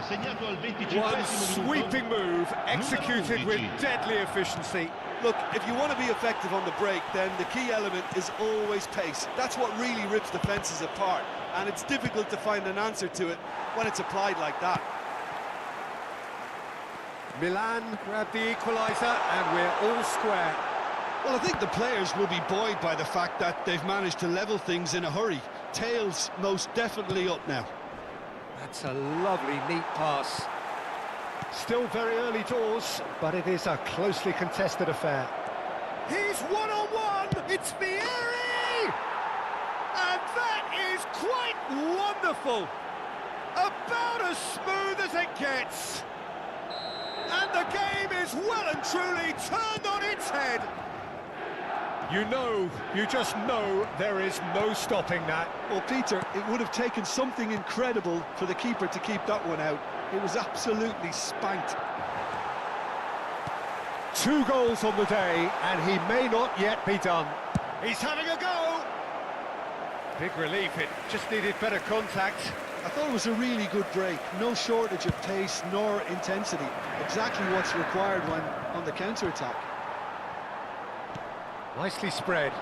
segnato al 25esimo One minuto. sweeping move, executed Numero with 11. deadly efficiency. Look, if you want to be effective on the break, then the key element is always pace. That's what really rips defences apart, and it's difficult to find an answer to it when it's applied like that. Milan grabbed the equaliser, and we're all square. Well, I think the players will be buoyed by the fact that they've managed to level things in a hurry. Tails most definitely up now. That's a lovely, neat pass. Still very early doors, but it is a closely contested affair. He's one-on-one! It's Vieri! And that is quite wonderful! About as smooth as it gets! And the game is well and truly turned on its head! You just know there is no stopping that. Well, Peter, it would have taken something incredible for the keeper to keep that one out. It was absolutely spanked. 2 goals on the day, and he may not yet be done. He's having a go! Big relief, it just needed better contact. I thought it was a really good break. No shortage of pace nor intensity. Exactly what's required when on the counter-attack. Nicely spread.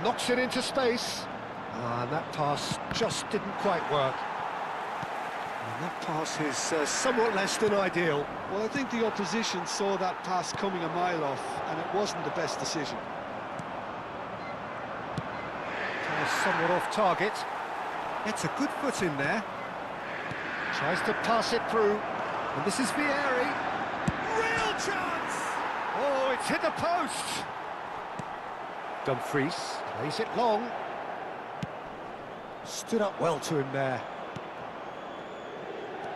Knocks it into space. And that pass just didn't quite work. And that pass is somewhat less than ideal. Well, I think the opposition saw that pass coming a mile off, and it wasn't the best decision. Somewhat off target. Gets a good foot in there. Tries to pass it through. And this is Vieri. Real chance! Oh, it's hit the post! Dumfries plays it long. Stood up well to him there.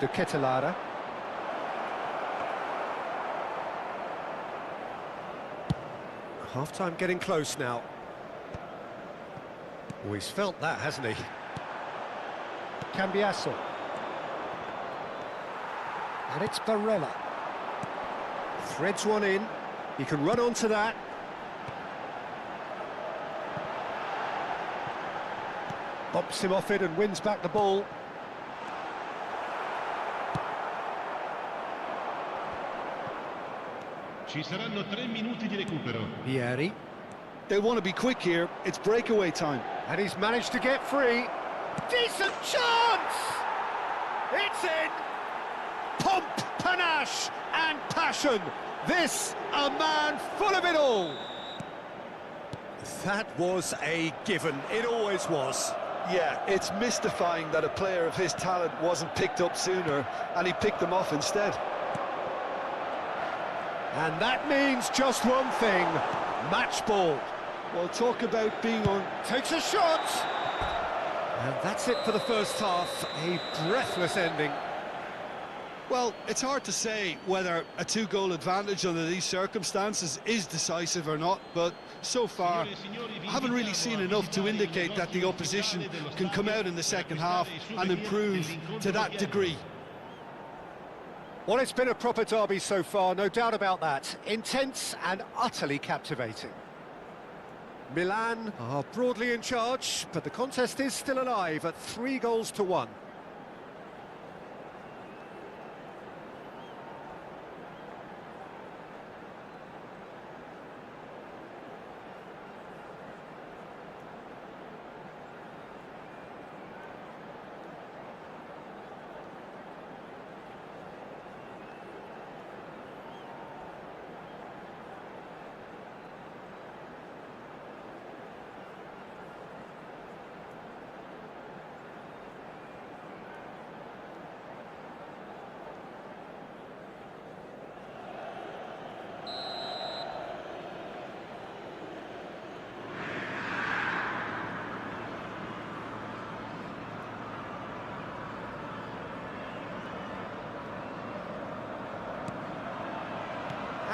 De Ketelaere. Half-time getting close now. Oh, he's felt that, hasn't he? Cambiasso. And it's Barella. Threads one in. He can run onto that. Bops him off it and wins back the ball. Ci saranno 3 minuti di recupero. Vieri. They want to be quick here. It's breakaway time. And he's managed to get free. Decent chance! It's in! Pomp, panache and passion. This, a man full of it all. That was a given. It always was. Yeah, it's mystifying that a player of his talent wasn't picked up sooner, and he picked them off instead. And that means just one thing. Match ball. Well, talk about being on... Takes a shot! And that's it for the first half. A breathless ending. Well, it's hard to say whether a 2-goal advantage under these circumstances is decisive or not, but so far, I haven't really seen enough to indicate that the opposition can come out in the second half and improve to that degree. Well, it's been a proper derby so far, no doubt about that. Intense and utterly captivating. Milan are broadly in charge, but the contest is still alive at 3-1.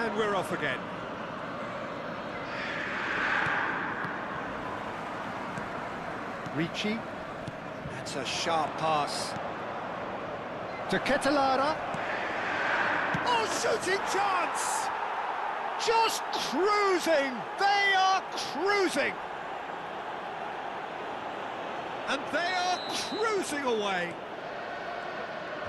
And we're off again. Ricci. That's a sharp pass. De Ketelaere. Oh, shooting chance! Just cruising! They are cruising! And they are cruising away!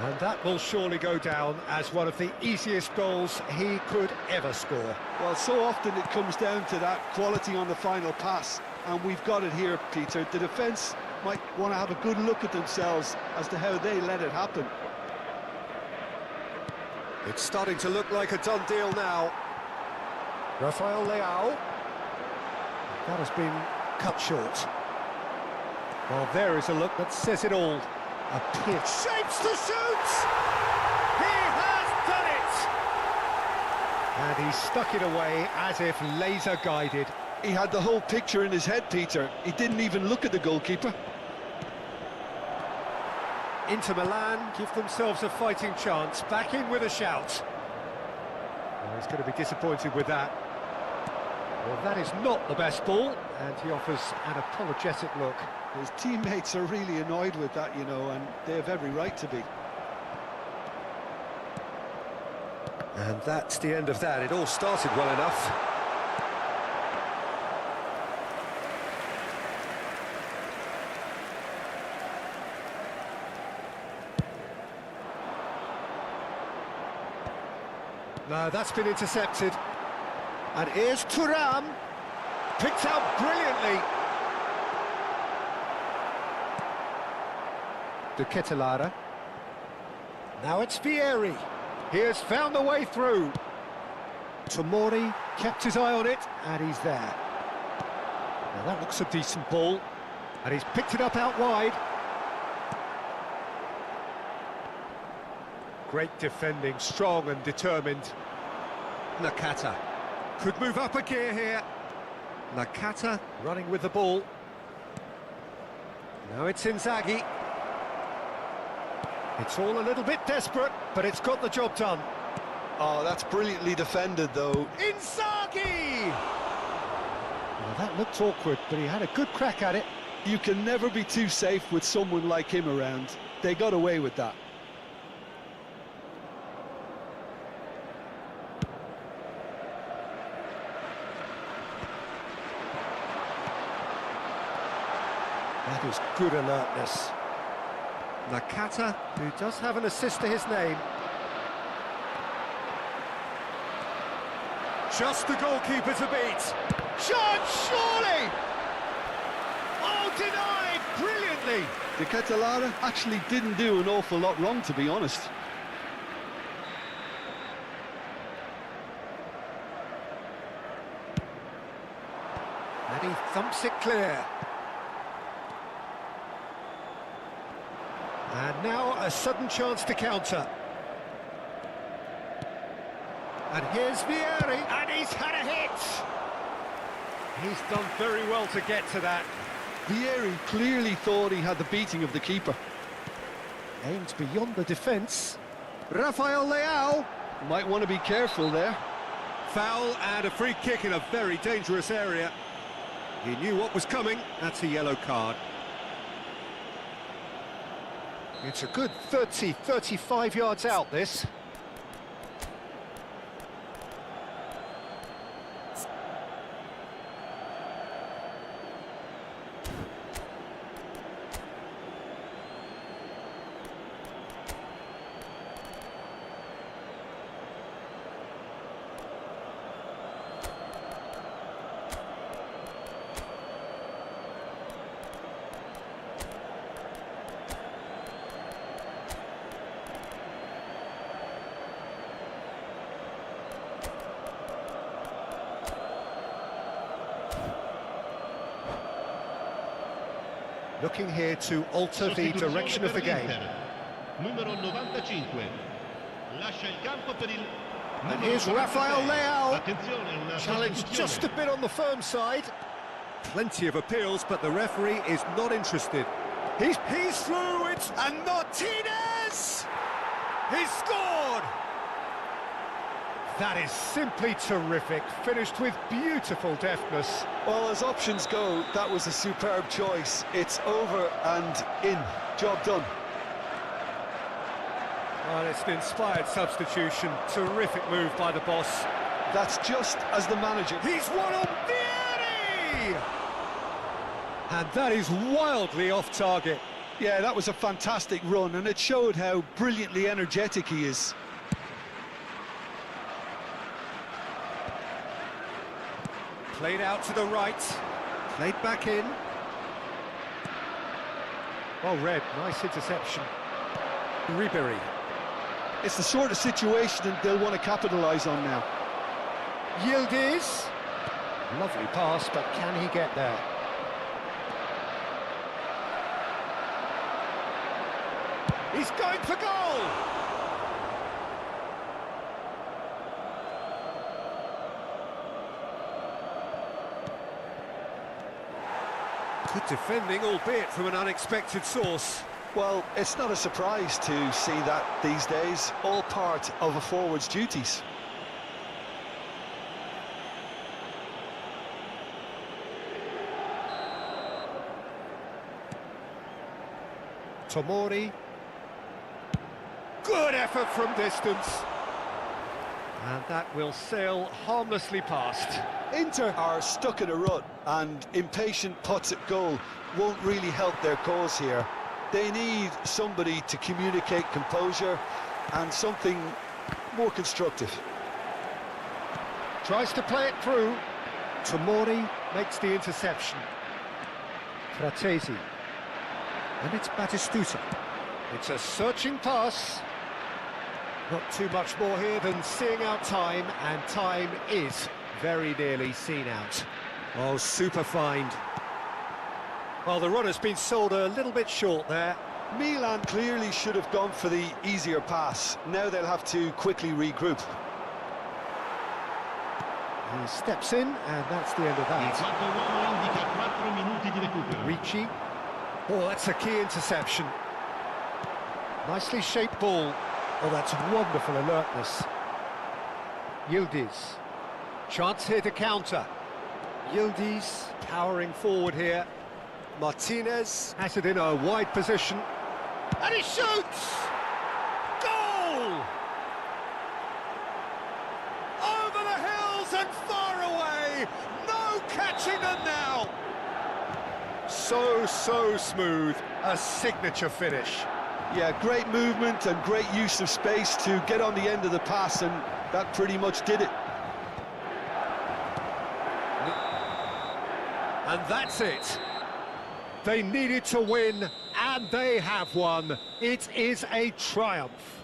And that will surely go down as one of the easiest goals he could ever score. Well, so often it comes down to that quality on the final pass, and we've got it here, Peter. The defence might want to have a good look at themselves as to how they let it happen. It's starting to look like a done deal now. Rafael Leao. That has been cut short. Well, there is a look that says it all. A pitch. Shapes to shoot! He has done it! And he stuck it away as if laser-guided. He had the whole picture in his head, Peter. He didn't even look at the goalkeeper. Inter Milan give themselves a fighting chance. Back in with a shout. Well, he's going to be disappointed with that. Well, that is not the best ball, and he offers an apologetic look. His teammates are really annoyed with that, you know, and they have every right to be. And that's the end of that. It all started well enough. No, that's been intercepted. And here's Thuram. Picked out brilliantly. De Ketelaere. Now it's Vieri. He has found the way through. Tomori kept his eye on it, and he's there. Now that looks a decent ball. And he's picked it up out wide. Great defending, strong and determined. Nakata could move up a gear here. Nakata running with the ball. Now it's Inzaghi. It's all a little bit desperate, but it's got the job done. Oh, that's brilliantly defended, though. Inzaghi! Well, that looked awkward, but he had a good crack at it. You can never be too safe with someone like him around. They got away with that. That is good alertness. Nakata, who does have an assist to his name. Just the goalkeeper to beat. Shot, surely! Oh, denied brilliantly! De Ketelaere actually didn't do an awful lot wrong, to be honest. And he thumps it clear. And now a sudden chance to counter. And here's Vieri, and he's had a hit! He's done very well to get to that. Vieri clearly thought he had the beating of the keeper. Aimed beyond the defence. Rafael Leao. Might want to be careful there. Foul and a free kick in a very dangerous area. He knew what was coming. That's a yellow card. It's a good 30, 35 yards out, this. Looking here to alter the direction of the game. Numero 95. Lascia il campo per il And here's Rafael Leao. Attenzione, una Challenged just a bit on the firm side. Plenty of appeals, but the referee is not interested. He's through it, and Martinez! He's scored! That is simply terrific, finished with beautiful deftness. Well, as options go, that was a superb choice. It's over and in. Job done. Well, it's an inspired substitution. Terrific move by the boss. That's just as the manager. He's one on Vieri! And that is wildly off target. Yeah, that was a fantastic run, and it showed how brilliantly energetic he is. Played out to the right, played back in. Well read, nice interception. Ribery. It's the sort of situation that they'll want to capitalise on now. Yildiz. Lovely pass, but can he get there? He's going for goal! Good defending, albeit from an unexpected source. Well, it's not a surprise to see that these days, all part of a forward's duties. Tomori. Good effort from distance. And that will sail harmlessly past. Inter are stuck in a rut, and impatient putts at goal won't really help their cause here. They need somebody to communicate composure and something more constructive. Tries to play it through. Tomori makes the interception. Fratesi. And it's Batistuta. It's a searching pass. Not too much more here than seeing out time, and time is very nearly seen out. Oh, super find. Well, the run has been sold a little bit short there. Milan clearly should have gone for the easier pass. Now they'll have to quickly regroup. He steps in, and that's the end of Il that. quarto uomo indica 4 minuti di recupero. Ricci. Oh, that's a key interception. Nicely shaped ball. Oh, that's wonderful alertness. Yildiz. Chance here to counter. Yildiz powering forward here. Martinez has it in a wide position. And he shoots! Goal! Over the hills and far away! No catching them now! So smooth. A signature finish. Yeah, great movement and great use of space to get on the end of the pass, and that pretty much did it. And that's it. They needed to win, and they have won. It is a triumph.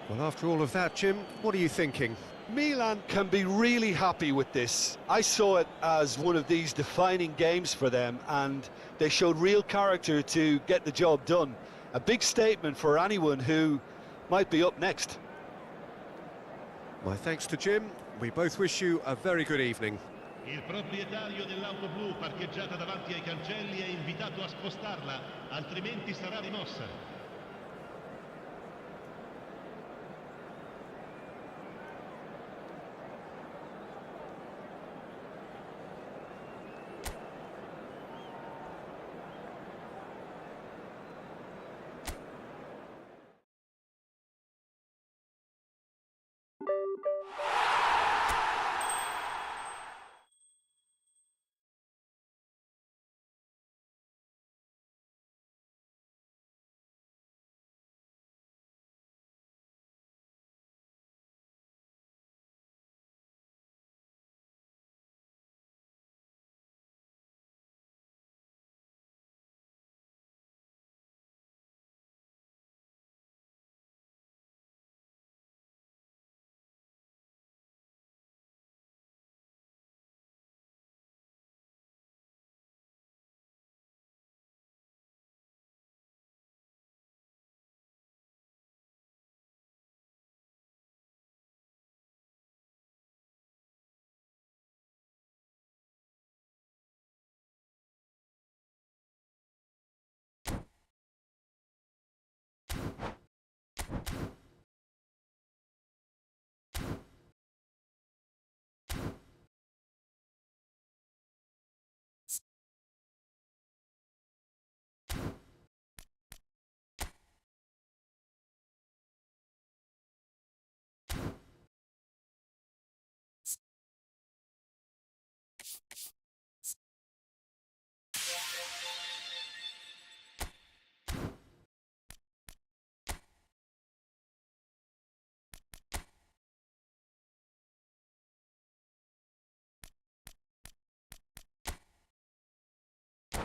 Well, after all of that, Jim, what are you thinking? Milan can be really happy with this. I saw it as one of these defining games for them, and they showed real character to get the job done. A big statement for anyone who might be up next. My thanks to Jim. We both wish you a very good evening. Il proprietario dell'auto blu parcheggiata davanti ai cancelli è invitato a spostarla, altrimenti sarà rimossa.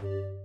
You